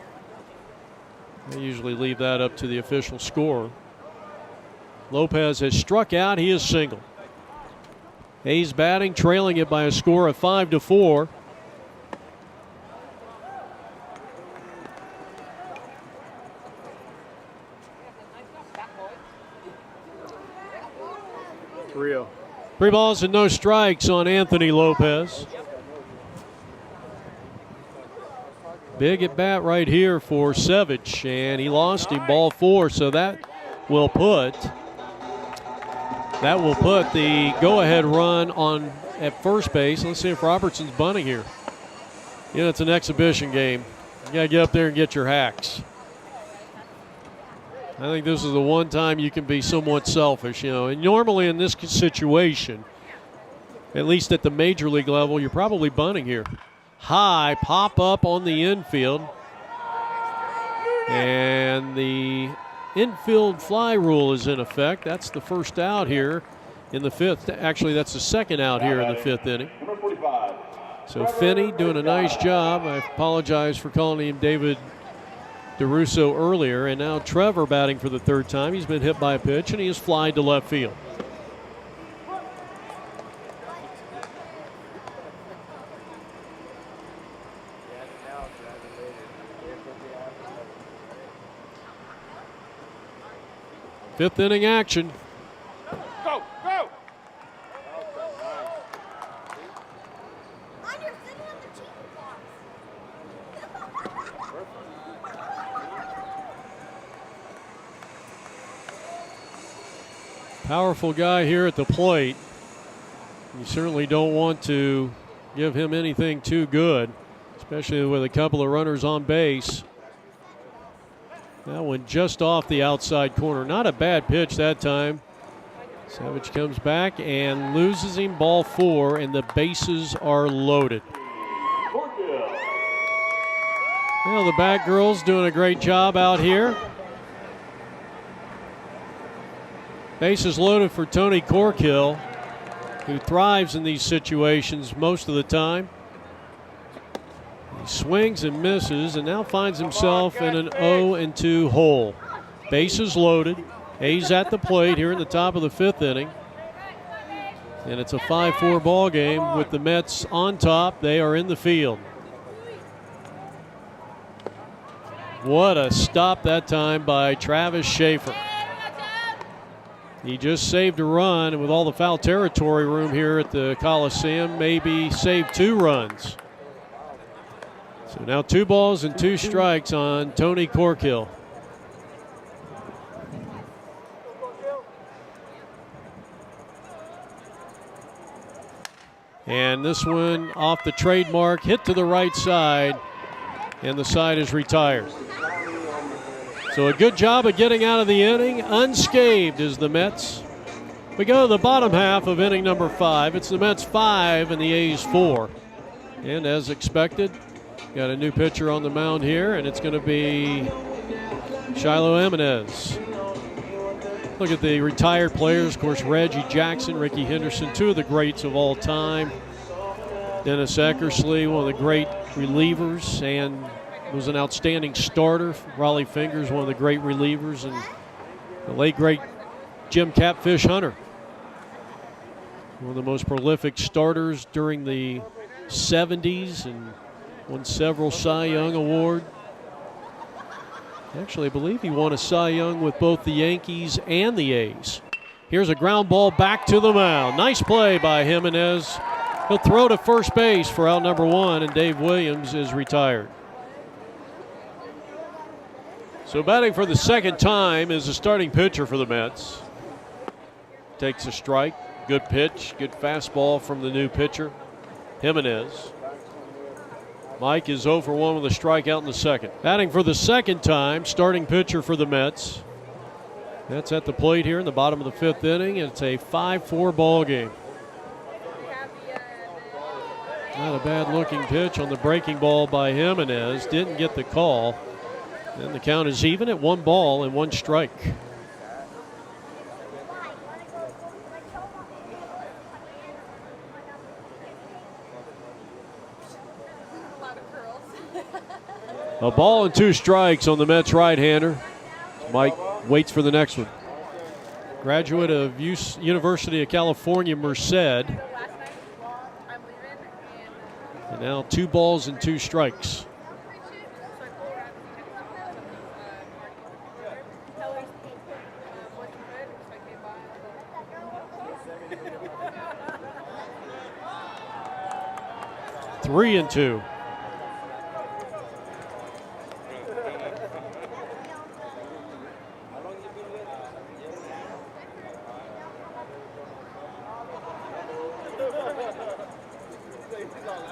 I usually leave that up to the official score. Lopez has struck out. He is single. A's batting, trailing it by a score of 5-4. Three balls and no strikes on Anthony Lopez. Big at bat right here for Savage, and he lost him, ball 4, so that will put the go-ahead run on at first base. Let's see if Robertson's bunting here. It's an exhibition game. You got to get up there and get your hacks. I think this is the one time you can be somewhat selfish, And normally in this situation, at least at the major league level, you're probably bunting here. High pop up on the infield. And the infield fly rule is in effect. That's the first out here in the 5th. Actually, that's the second out here in the 5th inning. So Finney doing a nice job. I apologize for calling him David DeRusso earlier. And now Trevor batting for the 3rd time. He's been hit by a pitch, and he is flied to left field. Fifth inning action. Go, go! Powerful guy here at the plate. You certainly don't want to give him anything too good, especially with a couple of runners on base. That one just off the outside corner. Not a bad pitch that time. Savage comes back and loses him, ball 4, and the bases are loaded. Well, the Bat Girls doing a great job out here. Bases loaded for Tony Corkill, who thrives in these situations most of the time. He swings and misses and now finds himself in an 0-2 hole. Bases loaded. A's at the plate here in the top of the 5th inning. And it's a 5-4 ball game with the Mets on top. They are in the field. What a stop that time by Travis Schaefer. He just saved a run, and with all the foul territory room here at the Coliseum, maybe saved 2 runs. So now 2 balls and 2 strikes on Tony Corkill. And this one off the trademark, hit to the right side, and the side is retired. So a good job of getting out of the inning. Unscathed is the Mets. We go to the bottom half of inning number 5. It's the Mets 5 and the A's 4. And as expected, got a new pitcher on the mound here, and it's going to be Shiloh Jimenez. Look at the retired players. Of course, Reggie Jackson, Ricky Henderson, two of the greats of all time. Dennis Eckersley, one of the great relievers, and was an outstanding starter. Raleigh Fingers, one of the great relievers, and the late great Jim Catfish Hunter, one of the most prolific starters during the 70s and won several Cy Young Awards. Actually, I believe he won a Cy Young with both the Yankees and the A's. Here's a ground ball back to the mound. Nice play by Jimenez. He'll throw to first base for out number 1, and Dave Williams is retired. So batting for the second time is the starting pitcher for the Mets. Takes a strike. Good pitch. Good fastball from the new pitcher, Jimenez. Mike is 0 for 1 with a strikeout in the second. Batting for the second time, starting pitcher for the Mets. That's at the plate here in the bottom of the 5th inning. It's a 5-4 ball game. Not a bad looking pitch on the breaking ball by Jimenez. Didn't get the call. And the count is even at 1 ball and 1 strike. A ball and 2 strikes on the Mets right-hander. Mike waits for the next one. Graduate of University of California, Merced. And now 2 balls and 2 strikes. Three and 2.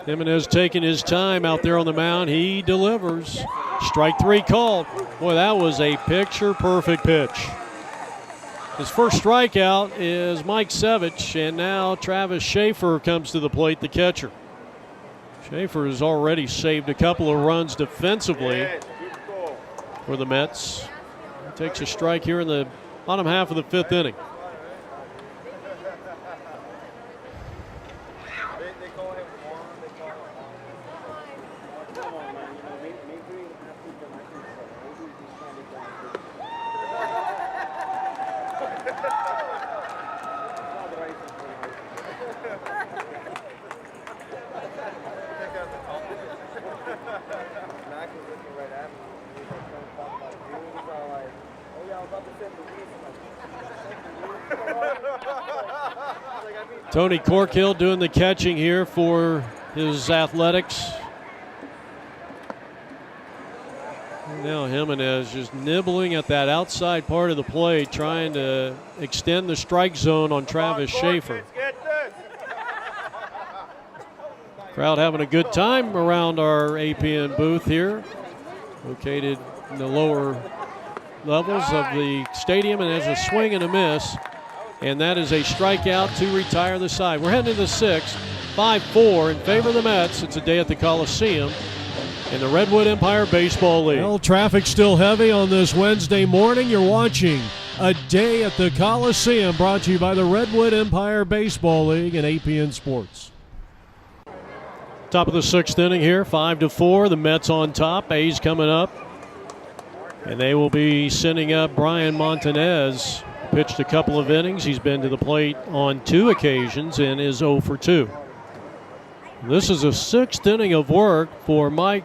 Jimenez taking his time out there on the mound. He delivers. Strike 3 called. Boy, that was a picture-perfect pitch. His first strikeout is Mike Sevich, and now Travis Schaefer comes to the plate, the catcher. Schaefer has already saved a couple of runs defensively for the Mets. He takes a strike here in the bottom half of the 5th inning. Tony Corkill doing the catching here for his Athletics. And now Jimenez just nibbling at that outside part of the plate, trying to extend the strike zone on Travis Schaefer. Crowd having a good time around our APN booth here, located in the lower levels of the stadium, and there's a swing and a miss. And that is a strikeout to retire the side. We're heading to the 6th, 5-4 in favor of the Mets. It's a day at the Coliseum in the Redwood Empire Baseball League. Well, traffic still heavy on this Wednesday morning. You're watching A Day at the Coliseum, brought to you by the Redwood Empire Baseball League and APN Sports. Top of the 6th inning here, 5-4. The Mets on top. A's coming up. And they will be sending up Brian Montanez. Pitched a couple of innings. He's been to the plate on 2 occasions and is 0 for 2. This is a 6th inning of work for Mike.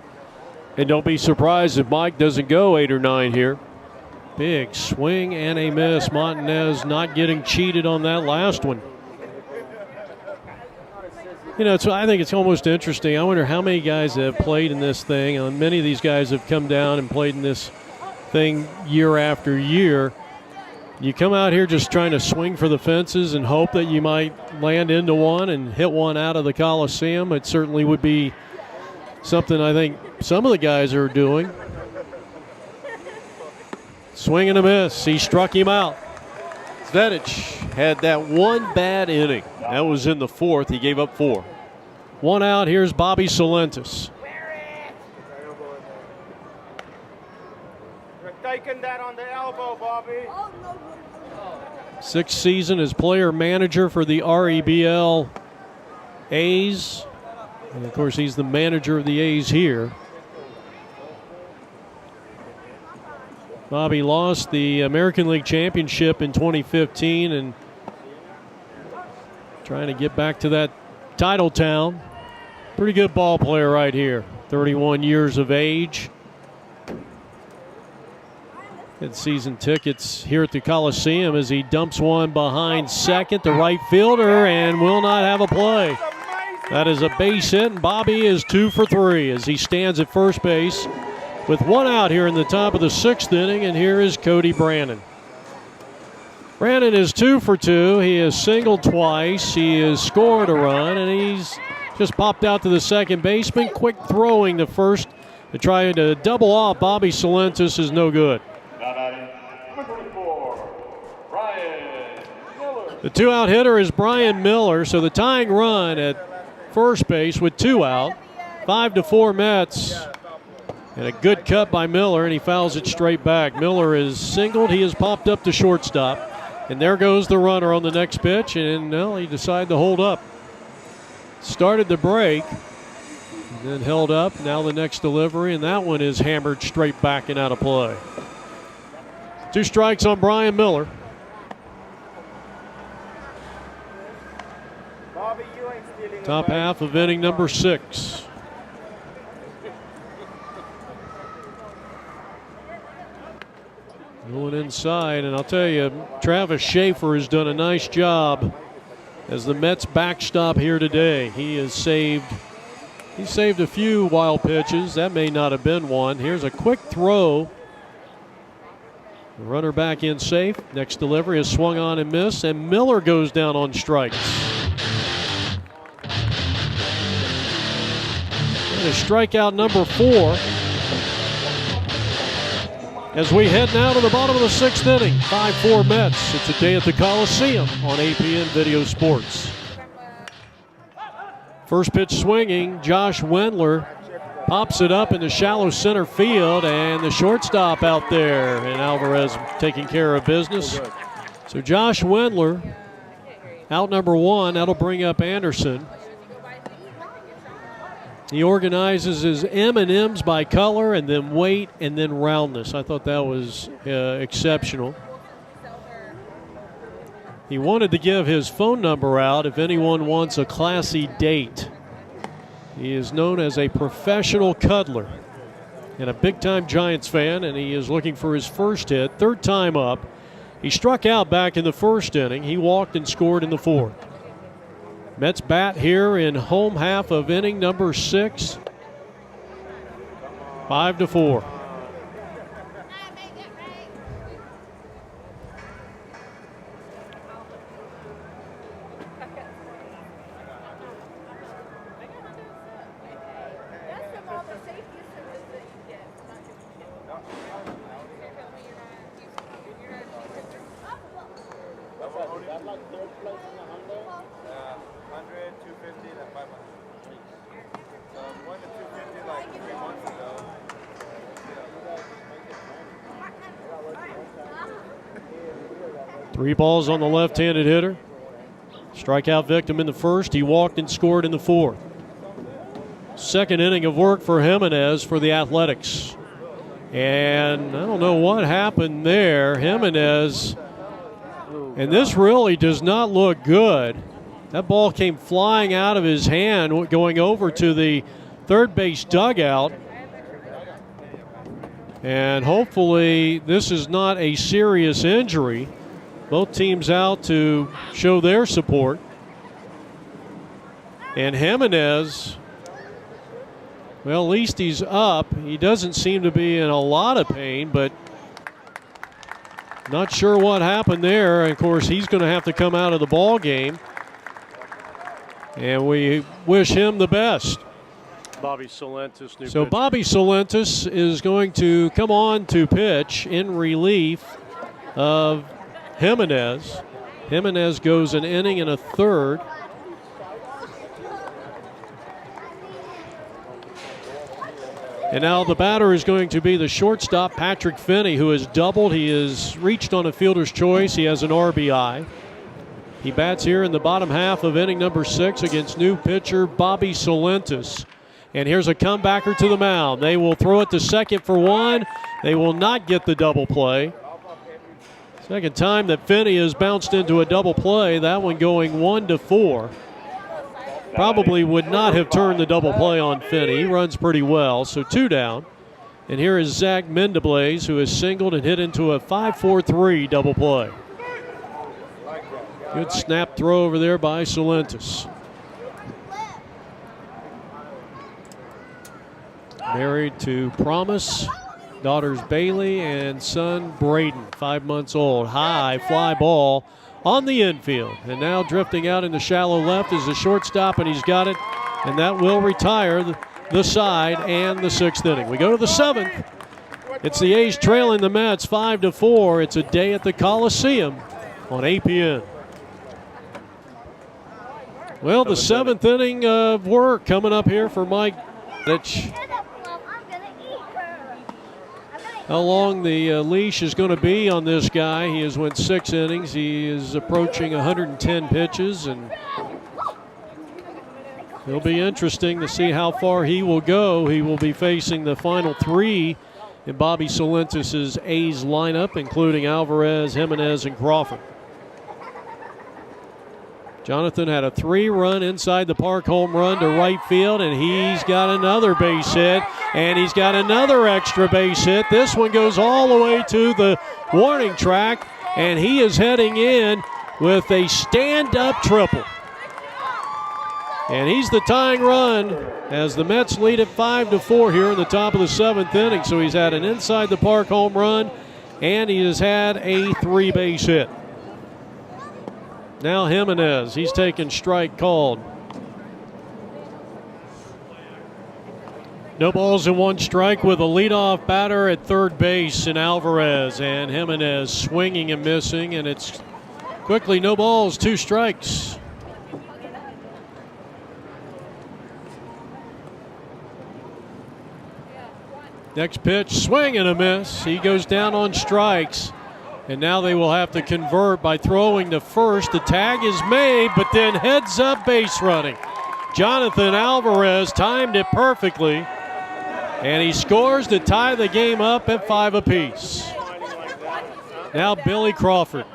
And don't be surprised if Mike doesn't go 8 or 9 here. Big swing and a miss. Montanez not getting cheated on that last one. You know, I think it's almost interesting. I wonder how many guys have played in this thing. Many of these guys have come down and played in this thing year after year. You come out here just trying to swing for the fences and hope that you might land into one and hit one out of the Coliseum. It certainly would be something I think some of the guys are doing. Swing and a miss. He struck him out. Zvedich had that one bad inning. That was in the 4th. He gave up 4. 1 out. Here's Bobby Salentis. You're taking that on the elbow, Bobby. Sixth season as player manager for the R.E.B.L. A's. And of course, he's the manager of the A's here. Bobby lost the American League Championship in 2015 and trying to get back to that title town. Pretty good ball player right here. 31 years of age. Had season tickets here at the Coliseum as he dumps one behind second to right fielder and will not have a play. That is a base hit, and Bobby is 2 for 3 as he stands at first base with one out here in the top of the 6th inning, and here is Cody Brannon. Brannon is 2 for 2. He has singled twice. He has scored a run, and he's just popped out to the second baseman. Quick throwing to first to try to double off Bobby Salentis is no good. The 2-out hitter is Brian Miller, so the tying run at first base with 2 out. 5-4 Mets. And a good cut by Miller, and he fouls it straight back. Miller is singled. He has popped up to shortstop. And there goes the runner on the next pitch, and well, he decided to hold up. Started the break, and then held up. Now the next delivery, and that one is hammered straight back and out of play. 2 strikes on Brian Miller. Bobby, you ain't stealing Top away. half of inning number 6. Going inside, and I'll tell you, Travis Schaefer has done a nice job as the Mets backstop here today. He saved a few wild pitches. That may not have been one. Here's a quick throw. The runner back in safe. Next delivery is swung on and missed, and Miller goes down on strikes. And a strikeout number 4. As we head now to the bottom of the 6th inning, 5-4 Mets. It's a day at the Coliseum on APN Video Sports. First pitch swinging, Josh Wendler pops it up in the shallow center field, and the shortstop out there, and Alvarez taking care of business. So Josh Wendler, out number 1, that'll bring up Anderson. He organizes his M&Ms by color and then weight and then roundness. I thought that was exceptional. He wanted to give his phone number out if anyone wants a classy date. He is known as a professional cuddler and a big-time Giants fan, and he is looking for his first hit, 3rd time up. He struck out back in the 1st inning. He walked and scored in the 4th. Mets bat here in home half of inning number 6. 5-4. Three balls on the left-handed hitter. Strikeout victim in the 1st. He walked and scored in the 4th. 2nd inning of work for Jimenez for the Athletics. And I don't know what happened there. Jimenez, and this really does not look good. That ball came flying out of his hand going over to the 3rd base dugout. And hopefully this is not a serious injury. Both teams out to show their support. And Jimenez, well, at least he's up. He doesn't seem to be in a lot of pain, but not sure what happened there. And of course, he's going to have to come out of the ball game. And we wish him the best. Bobby Salentis, new So pitcher. Bobby Salentis is going to come on to pitch in relief of Jimenez. Jimenez goes an inning and a 3rd. And now the batter is going to be the shortstop, Patrick Finney, who has doubled. He has reached on a fielder's choice. He has an RBI. He bats here in the bottom half of inning number 6 against new pitcher Bobby Solentis. And here's a comebacker to the mound. They will throw it to second for one. They will not get the double play. Second time that Finney has bounced into a double play, that one going 1-4. Probably would not have turned the double play on Finney. He runs pretty well, so 2 down. And here is Zach Mendeblaze, who has singled and hit into a 5-4-3 double play. Good snap throw over there by Solentis. Married to Promise, daughters Bailey and son Braden, 5 months old. High fly ball on the infield. And now drifting out into shallow left is the shortstop, and he's got it. And that will retire the side and the 6th inning. We go to the 7th. It's the A's trailing the Mets 5-4. It's a day at the Coliseum on APN. Well, the 7th inning of work coming up here for Mike. How long the leash is going to be on this guy. He has went 6 innings. He is approaching 110 pitches, and it'll be interesting to see how far he will go. He will be facing the final 3 in Bobby Solentis' A's lineup, including Alvarez, Jimenez, and Crawford. Jonathan had a 3-run inside the park home run to right field, and he's got another base hit, and he's got another extra base hit. This one goes all the way to the warning track, and he is heading in with a stand-up triple. And he's the tying run as the Mets lead at 5-4 here in the top of the 7th inning. So he's had an inside the park home run, and he has had a 3-base hit. Now Jimenez, he's taking strike called. No balls and 1 strike with a leadoff batter at third base in Alvarez, and Jimenez swinging and missing, and it's quickly no balls, 2 strikes. Next pitch, swing and a miss. He goes down on strikes. And now they will have to convert by throwing to first. The tag is made, but then heads up base running. Jonathan Alvarez timed it perfectly, and he scores to tie the game up at 5 apiece. Now Billy Crawford.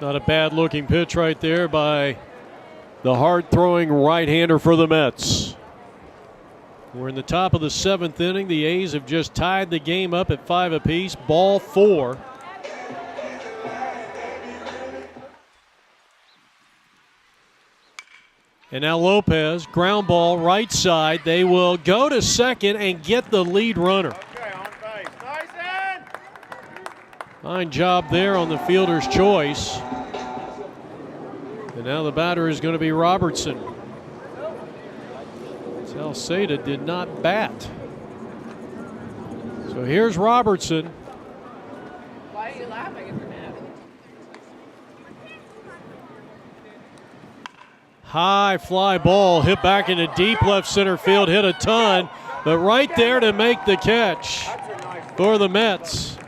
Not a bad looking pitch right there by the hard throwing right-hander for the Mets. We're in the top of the 7th inning. The A's have just tied the game up at 5 apiece. Ball 4. And now Lopez, ground ball right side. They will go to second and get the lead runner. Fine job there on the fielder's choice. And now the batter is going to be Robertson. Salceda did not bat. So here's Robertson. Why are you laughing if you're mad? High fly ball hit back into deep left center field, hit a ton, but right there to make the catch for the Mets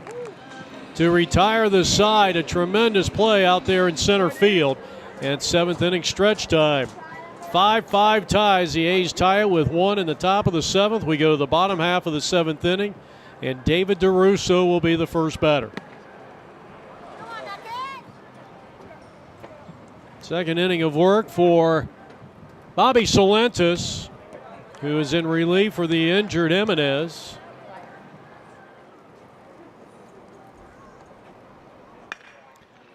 to retire the side. A tremendous play out there in center field. And 7th inning stretch time. 5-5 ties. The A's tie it with 1 in the top of the 7th. We go to the bottom half of the 7th inning, and David DeRusso will be the first batter. Second inning of work for Bobby Solentis, who is in relief for the injured Jimenez.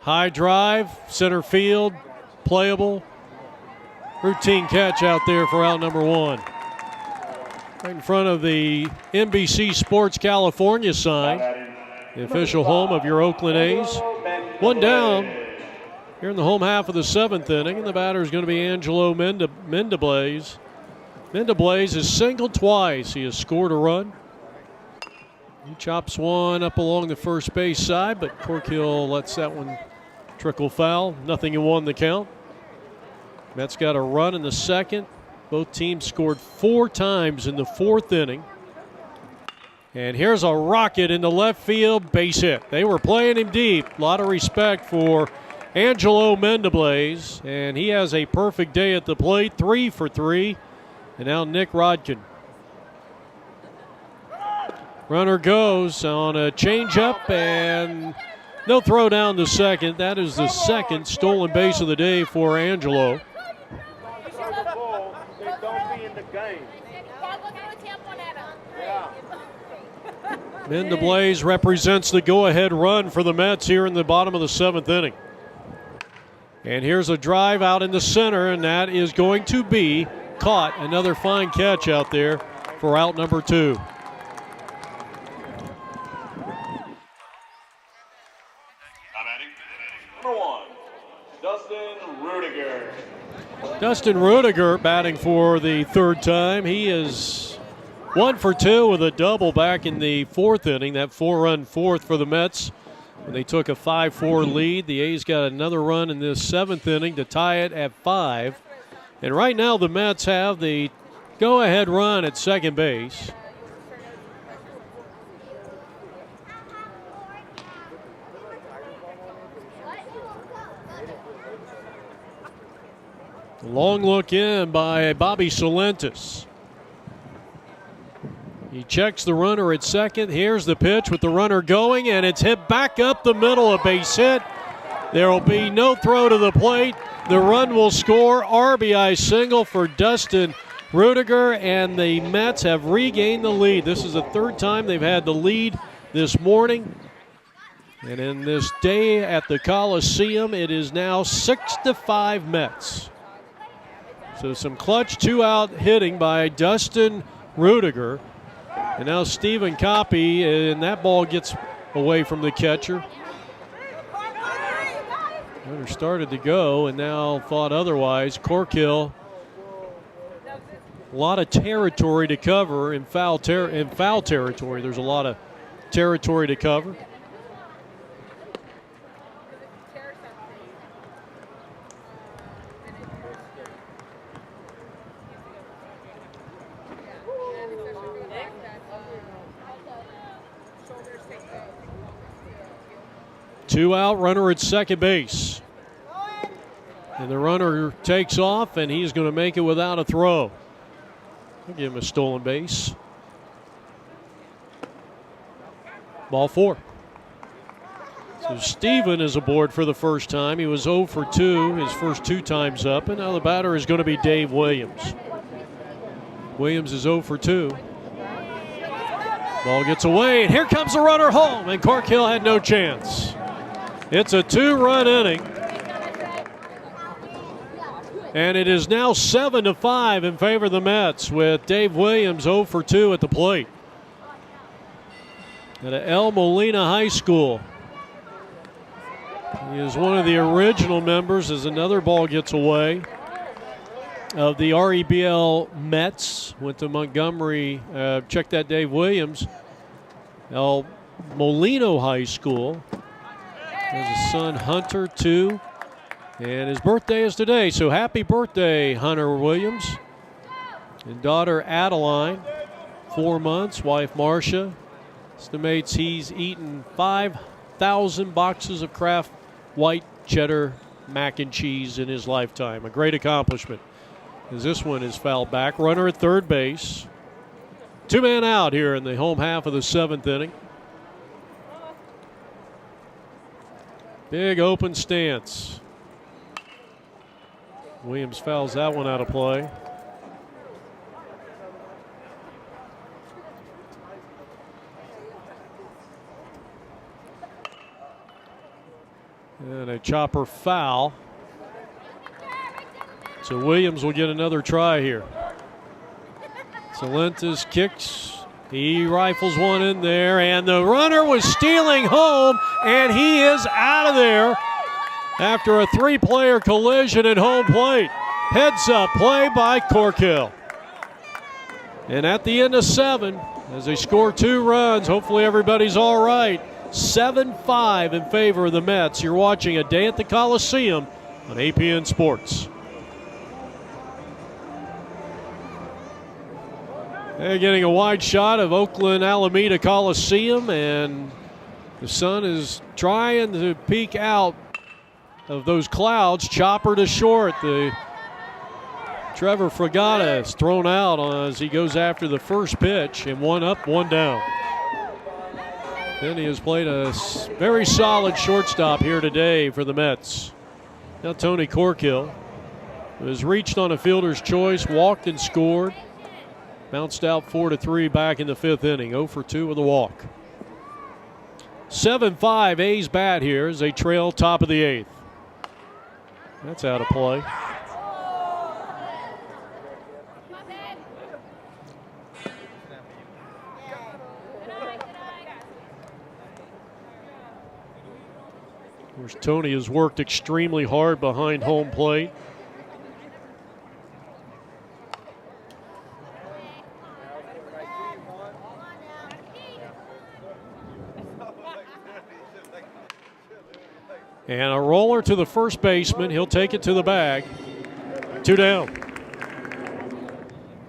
High drive, center field, playable. Routine catch out there for out number 1. Right in front of the NBC Sports California sign, the official home of your Oakland A's. 1 down. here in the home half of the 7th inning, and the batter is going to be Angelo Mendablaze. Mendablaze has singled twice. He has scored a run. He chops one up along the first base side, but Corkhill lets that one trickle foul. 0-1 the count. Mets got a run in the second. Both teams scored 4 times in the 4th inning. And here's a rocket into left field, base hit. They were playing him deep. A lot of respect for Angelo Mendablaze, and he has a perfect day at the plate, 3 for 3. And now Nick Rodkin. Runner goes on a changeup, and no throw down to second. That is the second stolen base of the day for Angelo. Mendablaze represents the go-ahead run for the Mets here in the bottom of the 7th inning. And here's a drive out in the center, and that is going to be caught. Another fine catch out there for out number 2. Number 1, Dustin Rudiger. Dustin Rudiger batting for the 3rd time. He is 1 for 2 with a double back in the 4th inning. That 4-run 4th for the Mets when they took a 5-4 lead. The A's got another run in this 7th inning to tie it at 5. And right now the Mets have the go-ahead run at second base. A long look in by Bobby Salentis. He checks the runner at second. Here's the pitch with the runner going, and it's hit back up the middle, a base hit. There will be no throw to the plate. The run will score. RBI single for Dustin Rudiger, and the Mets have regained the lead. This is the 3rd time they've had the lead this morning. And in this day at the Coliseum, it is now 6-5 Mets. So some clutch 2-out hitting by Dustin Rudiger. And now Stephen Copy, and that ball gets away from the catcher. Runner started to go and now thought otherwise. Corkhill, a lot of territory to cover in foul territory. There's a lot of territory to cover. Two out, runner at second base. And the runner takes off, and he's going to make it without a throw. I'll give him a stolen base. Ball 4. So Steven is aboard for the first time. He was 0 for 2 his first 2 times up, and now the batter is going to be Dave Williams. Williams is 0 for 2. Ball gets away, and here comes the runner home, and Corkhill had no chance. It's a 2-run inning. And it is now 7-5 in favor of the Mets with Dave Williams 0 for 2 at the plate. At El Molina High School. He is one of the original members as another ball gets away of the R.E.B.L. METS. Went to Montgomery. Check that, Dave Williams. El Molino High School. Has a son, Hunter, too. And his birthday is today, so happy birthday, Hunter Williams. And daughter, Adeline, 4 months. Wife, Marcia. Estimates he's eaten 5,000 boxes of Kraft white cheddar mac and cheese in his lifetime. A great accomplishment. As this one is fouled back. Runner at third base. 2-man out here in the home half of the 7th inning. Big open stance. Williams fouls that one out of play. And a chopper foul. So Williams will get another try here. Salentis kicks. He rifles one in there, and the runner was stealing home, and he is out of there. after a three-player collision at home plate. Heads-up play by Corkill. And at the end of 7, as they score 2 runs, hopefully everybody's all right. 7-5 in favor of the Mets. You're watching A Day at the Coliseum on APN Sports. They're getting a wide shot of Oakland Alameda Coliseum, and the sun is trying to peek out of those clouds. Chopper to short. The Trevor Fragata is thrown out as he goes after the first pitch, and 1 up, 1 down. Then he has played a very solid shortstop here today for the Mets. Now Tony Corkill has reached on a fielder's choice, walked and scored. Bounced out 4-3 back in the 5th inning, 0 for 2 with a walk. 7-5 A's bat here as they trail top of the 8th. That's out of play. Of course, Tony has worked extremely hard behind home plate. And a roller to the first baseman. He'll take it to the bag. 2 down.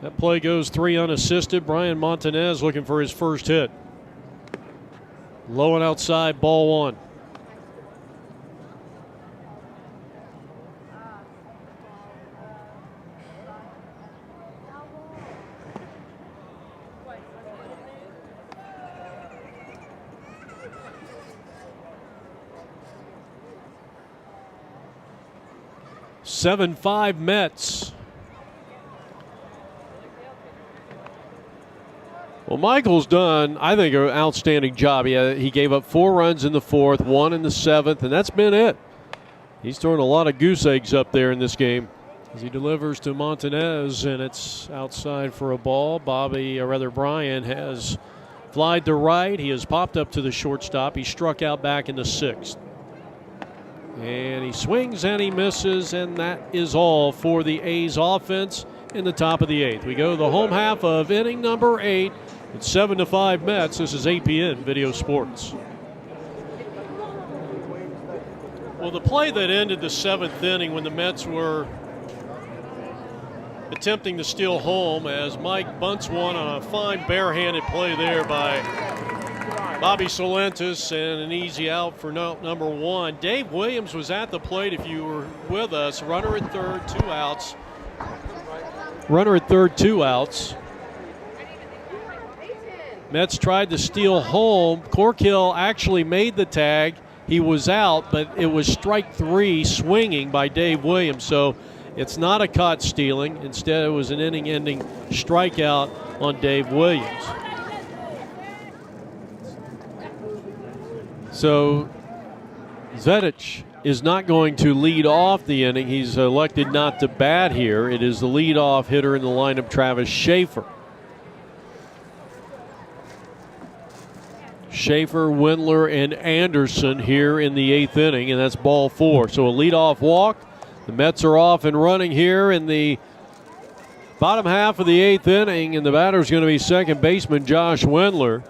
That play goes 3 unassisted. Brian Montanez looking for his first hit. Low and outside, ball 1. Seven 5 Mets. Well, Michael's done, I think, an outstanding job. He gave up 4 runs in the 4th, 1 in the 7th, and that's been it. He's throwing a lot of goose eggs up there in this game as he delivers to Montanez, and it's outside for a ball. Brian has flied to right. He has popped up to the shortstop. He struck out back in the 6th. And he swings and he misses, and that is all for the A's offense in the top of the 8th. We go to the home half of inning number 8. It's 7-5 Mets. This is APN Video Sports. Well, the play that ended the 7th inning when the Mets were attempting to steal home, as Mike bunts one on a fine barehanded play there by Bobby Solentis, and an easy out for number 1. Dave Williams was at the plate if you were with us. Runner at third, 2 outs. Runner at third, 2 outs. Mets tried to steal home. Corkill actually made the tag. He was out, but it was strike 3 swinging by Dave Williams. So it's not a caught stealing. Instead, it was an inning-ending strikeout on Dave Williams. So Zedich is not going to lead off the inning. He's elected not to bat here. It is the leadoff hitter in the lineup, Travis Schaefer. Schaefer, Wendler, and Anderson here in the 8th inning, and that's ball 4. So a leadoff walk. The Mets are off and running here in the bottom half of the 8th inning, and the batter is going to be second baseman Josh Wendler.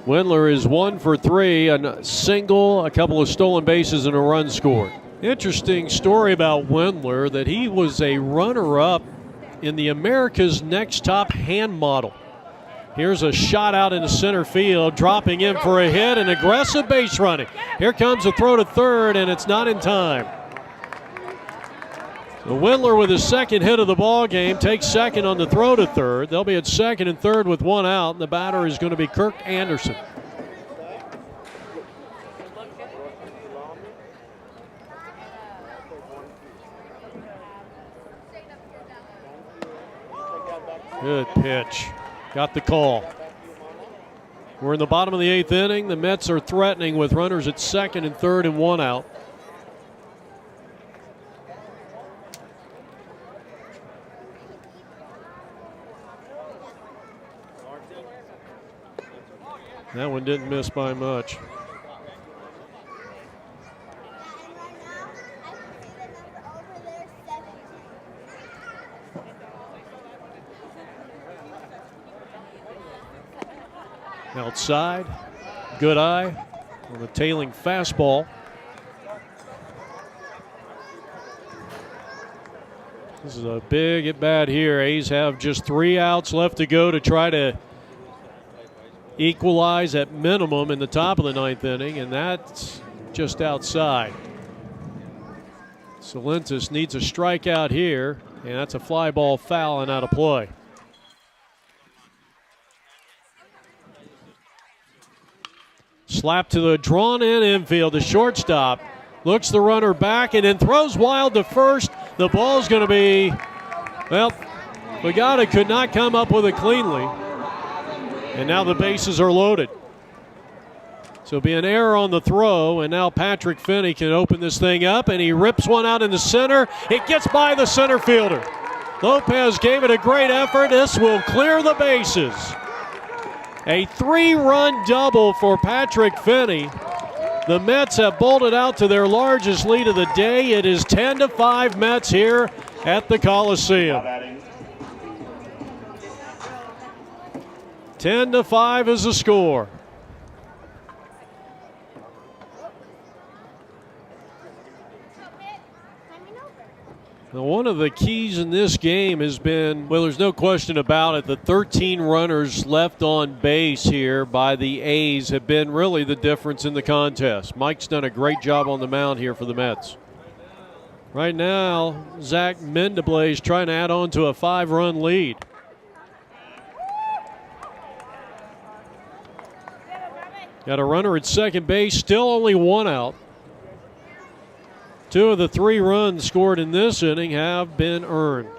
Wendler is 1 for 3, a single, a couple of stolen bases, and a run scored. Interesting story about Wendler, that he was a runner-up in the America's Next Top Hand Model. Here's a shot out into center field, dropping in for a hit, and aggressive base running. Here comes a throw to third, and it's not in time. So Wendler, with his second hit of the ball game, takes second on the throw to third. They'll be at second and third with 1 out, and the batter is going to be Kirk Anderson. Good pitch. Got the call. We're in the bottom of the 8th inning. The Mets are threatening with runners at second and third and 1 out. That one didn't miss by much. Outside, good eye on the tailing fastball. This is a big at bat here. A's have just 3 outs left to go to try to equalize at minimum in the top of the 9th inning, and that's just outside. Salentis needs a strikeout here, and that's a fly ball foul and out of play. Slap to the drawn-in infield. The shortstop looks the runner back and then throws wild to first. The ball's going to be, well, Pagata could not come up with it cleanly. And now the bases are loaded. So it'll be an error on the throw, and now Patrick Finney can open this thing up, and he rips one out in the center. It gets by the center fielder. Lopez gave it a great effort. This will clear the bases. A 3-run double for Patrick Finney. The Mets have bolted out to their largest lead of the day. It is 10-5 Mets here at the Coliseum. 10-5 is the score. Now, one of the keys in this game has been, well, there's no question about it, the 13 runners left on base here by the A's have been really the difference in the contest. Mike's done a great job on the mound here for the Mets. Right now, Zach Mendable is trying to add on to a 5-run lead. Got a runner at second base, still only 1 out. 2 of the 3 runs scored in this inning have been earned.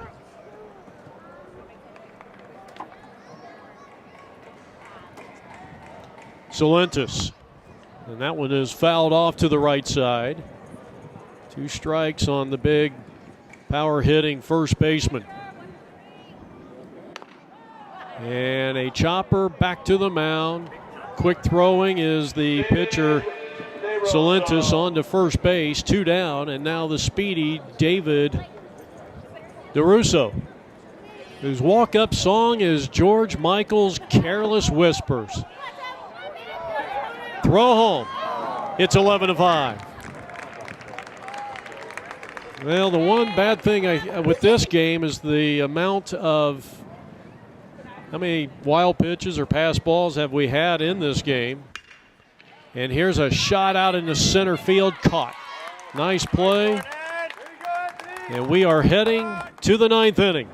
Salentis. And that one is fouled off to the right side. 2 strikes on the big power hitting first baseman. And a chopper back to the mound. Quick throwing is the pitcher Salentis on to first base, 2 down, and now the speedy David DeRusso, whose walk-up song is George Michael's Careless Whispers. Throw home. It's 11-5. Well, the one bad thing with this game is the amount of how many wild pitches or pass balls have we had in this game. And here's a shot out in the center field, caught. Nice play. And we are heading to the 9th inning.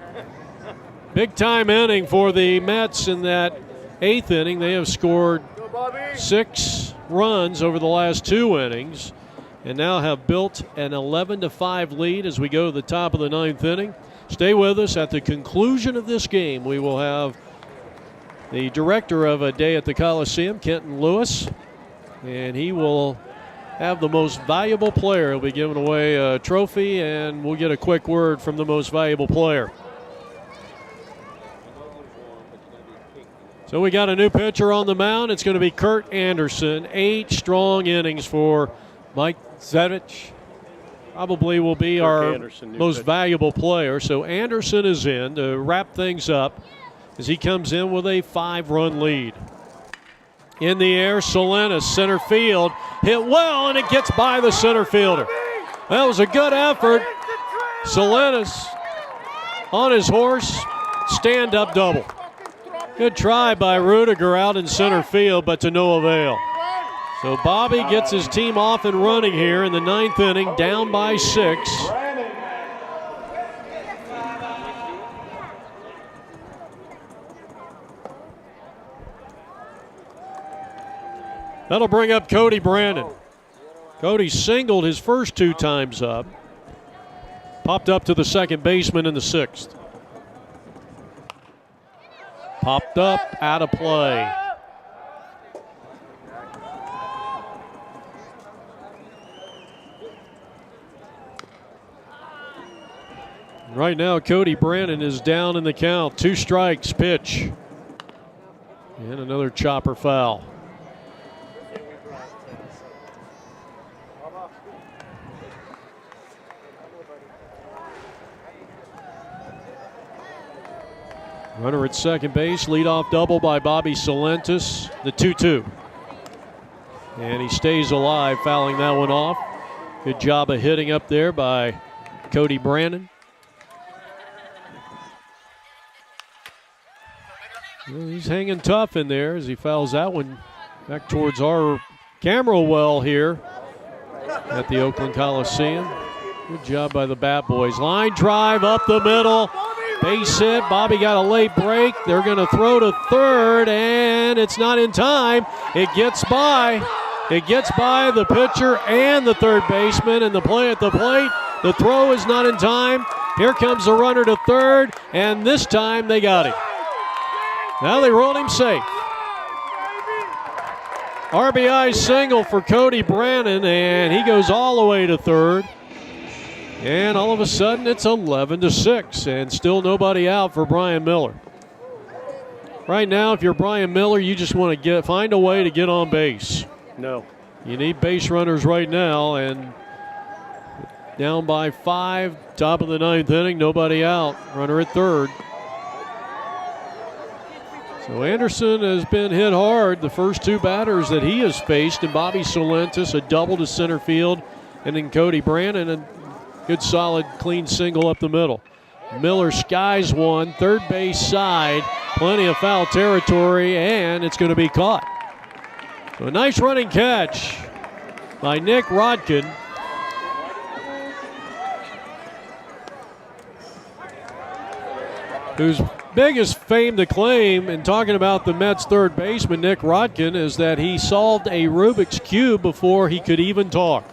Big time inning for the Mets in that 8th inning. They have scored 6 runs over the last 2 innings and now have built an 11-5 lead as we go to the top of the 9th inning. Stay with us. At the conclusion of this game, we will have the director of A Day at the Coliseum, Kenton Lewis, and he will have the most valuable player. He'll be giving away a trophy, and we'll get a quick word from the most valuable player. So we got a new pitcher on the mound. It's going to be Kurt Anderson. 8 strong innings for Mike Zevich. Probably will be our most valuable player. So Anderson is in to wrap things up as he comes in with a 5-run lead. In the air, Salentis, center field, hit well, and it gets by the center fielder. That was a good effort. Salentis on his horse, stand-up double. Good try by Rudiger out in center field, but to no avail. So Bobby gets his team off and running here in the 9th inning, down by 6. That'll bring up Cody Brandon. Cody singled his first 2 times up. Popped up to the second baseman in the 6th. Popped up, out of play. Right now, Cody Brandon is down in the count. 2 strikes, pitch. And another chopper foul. Runner at second base, leadoff double by Bobby Salentis, the 2-2. And he stays alive, fouling that one off. Good job of hitting up there by Cody Brandon. Well, he's hanging tough in there as he fouls that one back towards our camera well here at the Oakland Coliseum. Good job by the Bat Boys. Line drive up the middle. Base hit. Bobby got a late break. They're going to throw to third, and it's not in time. It gets by. It gets by the pitcher and the third baseman, and the play at the plate. The throw is not in time. Here comes the runner to third, and this time they got him. Now they rolled him safe. RBI single for Cody Brandon, and he goes all the way to third. And all of a sudden it's 11-6, and still nobody out for Brian Miller. Right now, if you're Brian Miller, you just want to find a way to get on base. No. You need base runners right now, and down by 5, top of the 9th inning, nobody out. Runner at third. So Anderson has been hit hard the first 2 batters that he has faced, and Bobby Salentis, a double to center field, and then Cody Brandon, a good solid clean single up the middle. Miller skies one, third base side, plenty of foul territory, and it's going to be caught. So a nice running catch by Nick Rodkin. Whose biggest fame to claim in talking about the Mets third baseman, Nick Rodkin, is that he solved a Rubik's Cube before he could even talk.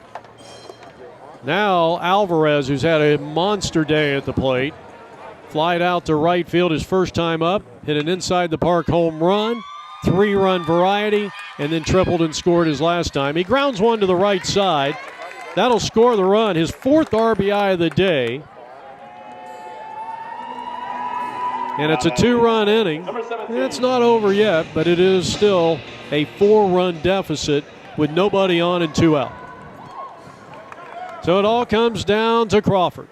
Now Alvarez, who's had a monster day at the plate, flied out to right field his first time up, hit an inside the park home run, 3-run variety, and then tripled and scored his last time. He grounds one to the right side. That'll score the run, his 4th RBI of the day. And it's a 2-run inning. It's not over yet, but it is still a 4-run deficit with nobody on and 2 out. So it all comes down to Crawford.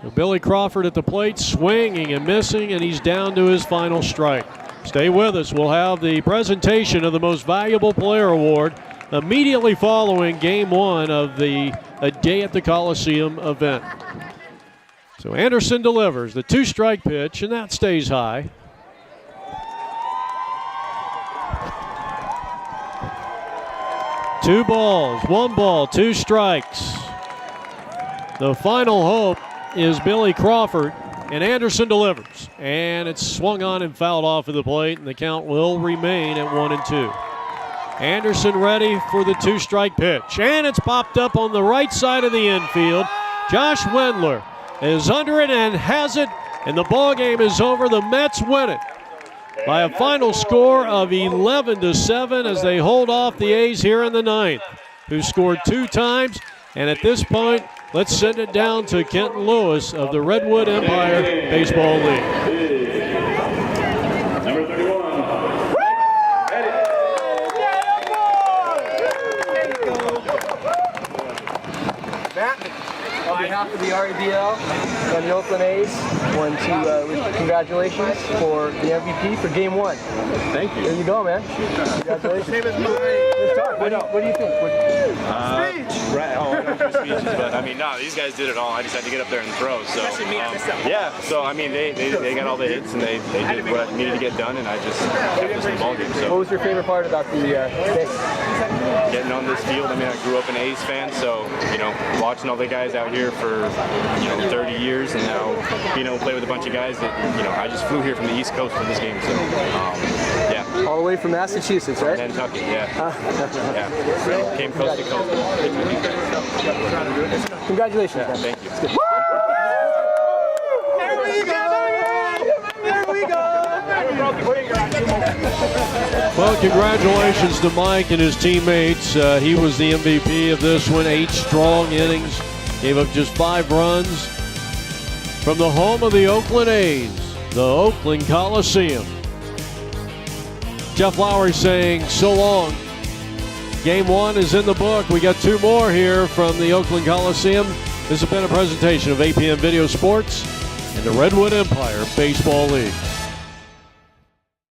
So Billy Crawford at the plate, swinging and missing, and he's down to his final strike. Stay with us. We'll have the presentation of the Most Valuable Player Award immediately following Game 1 of the A Day at the Coliseum event. So Anderson delivers the 2-strike pitch, and that stays high. Two balls, 1 ball, 2 strikes. The final hope is Billy Crawford, and Anderson delivers. And it's swung on and fouled off of the plate, and the count will remain at 1-2. Anderson ready for the 2-strike pitch, and it's popped up on the right side of the infield. Josh Wendler is under it and has it, and the ball game is over. The Mets win it by a final score of 11-7 as they hold off the A's here in the 9th, who scored 2 times. And at this point, let's send it down to Kenton Lewis of the Redwood Empire Baseball League. Number 31. Matt, on behalf of the R.E.B.L. and the Oakland A's, I want to congratulations for the MVP for Game 1. Thank you. There you go, man. Congratulations. Let's talk. What do you think? Right. Oh, I don't do speeches, but I mean, no, these guys did it all. I just had to get up there and throw. So, yeah. So I mean, they got all the hits and they did what needed to get done, and I just kept us in the ball game. So. What was your favorite part about the day? Getting on this field. I mean, I grew up an A's fan, so watching all the guys out here for 30 years, and now being able to play with a bunch of guys that I just flew here from the East Coast for this game. So yeah. All the way from Massachusetts, right? Kentucky, yeah. Yeah. So came coast to coast. Congratulations, Yeah, man. thank you. Well, congratulations to Mike and his teammates. He was the MVP of this one. 8 strong innings. Gave up just 5 runs. From the home of the Oakland A's, the Oakland Coliseum. Jeff Lowry saying so long. Game 1 is in the book. We got 2 more here from the Oakland Coliseum. This has been a presentation of APM Video Sports and the Redwood Empire Baseball League.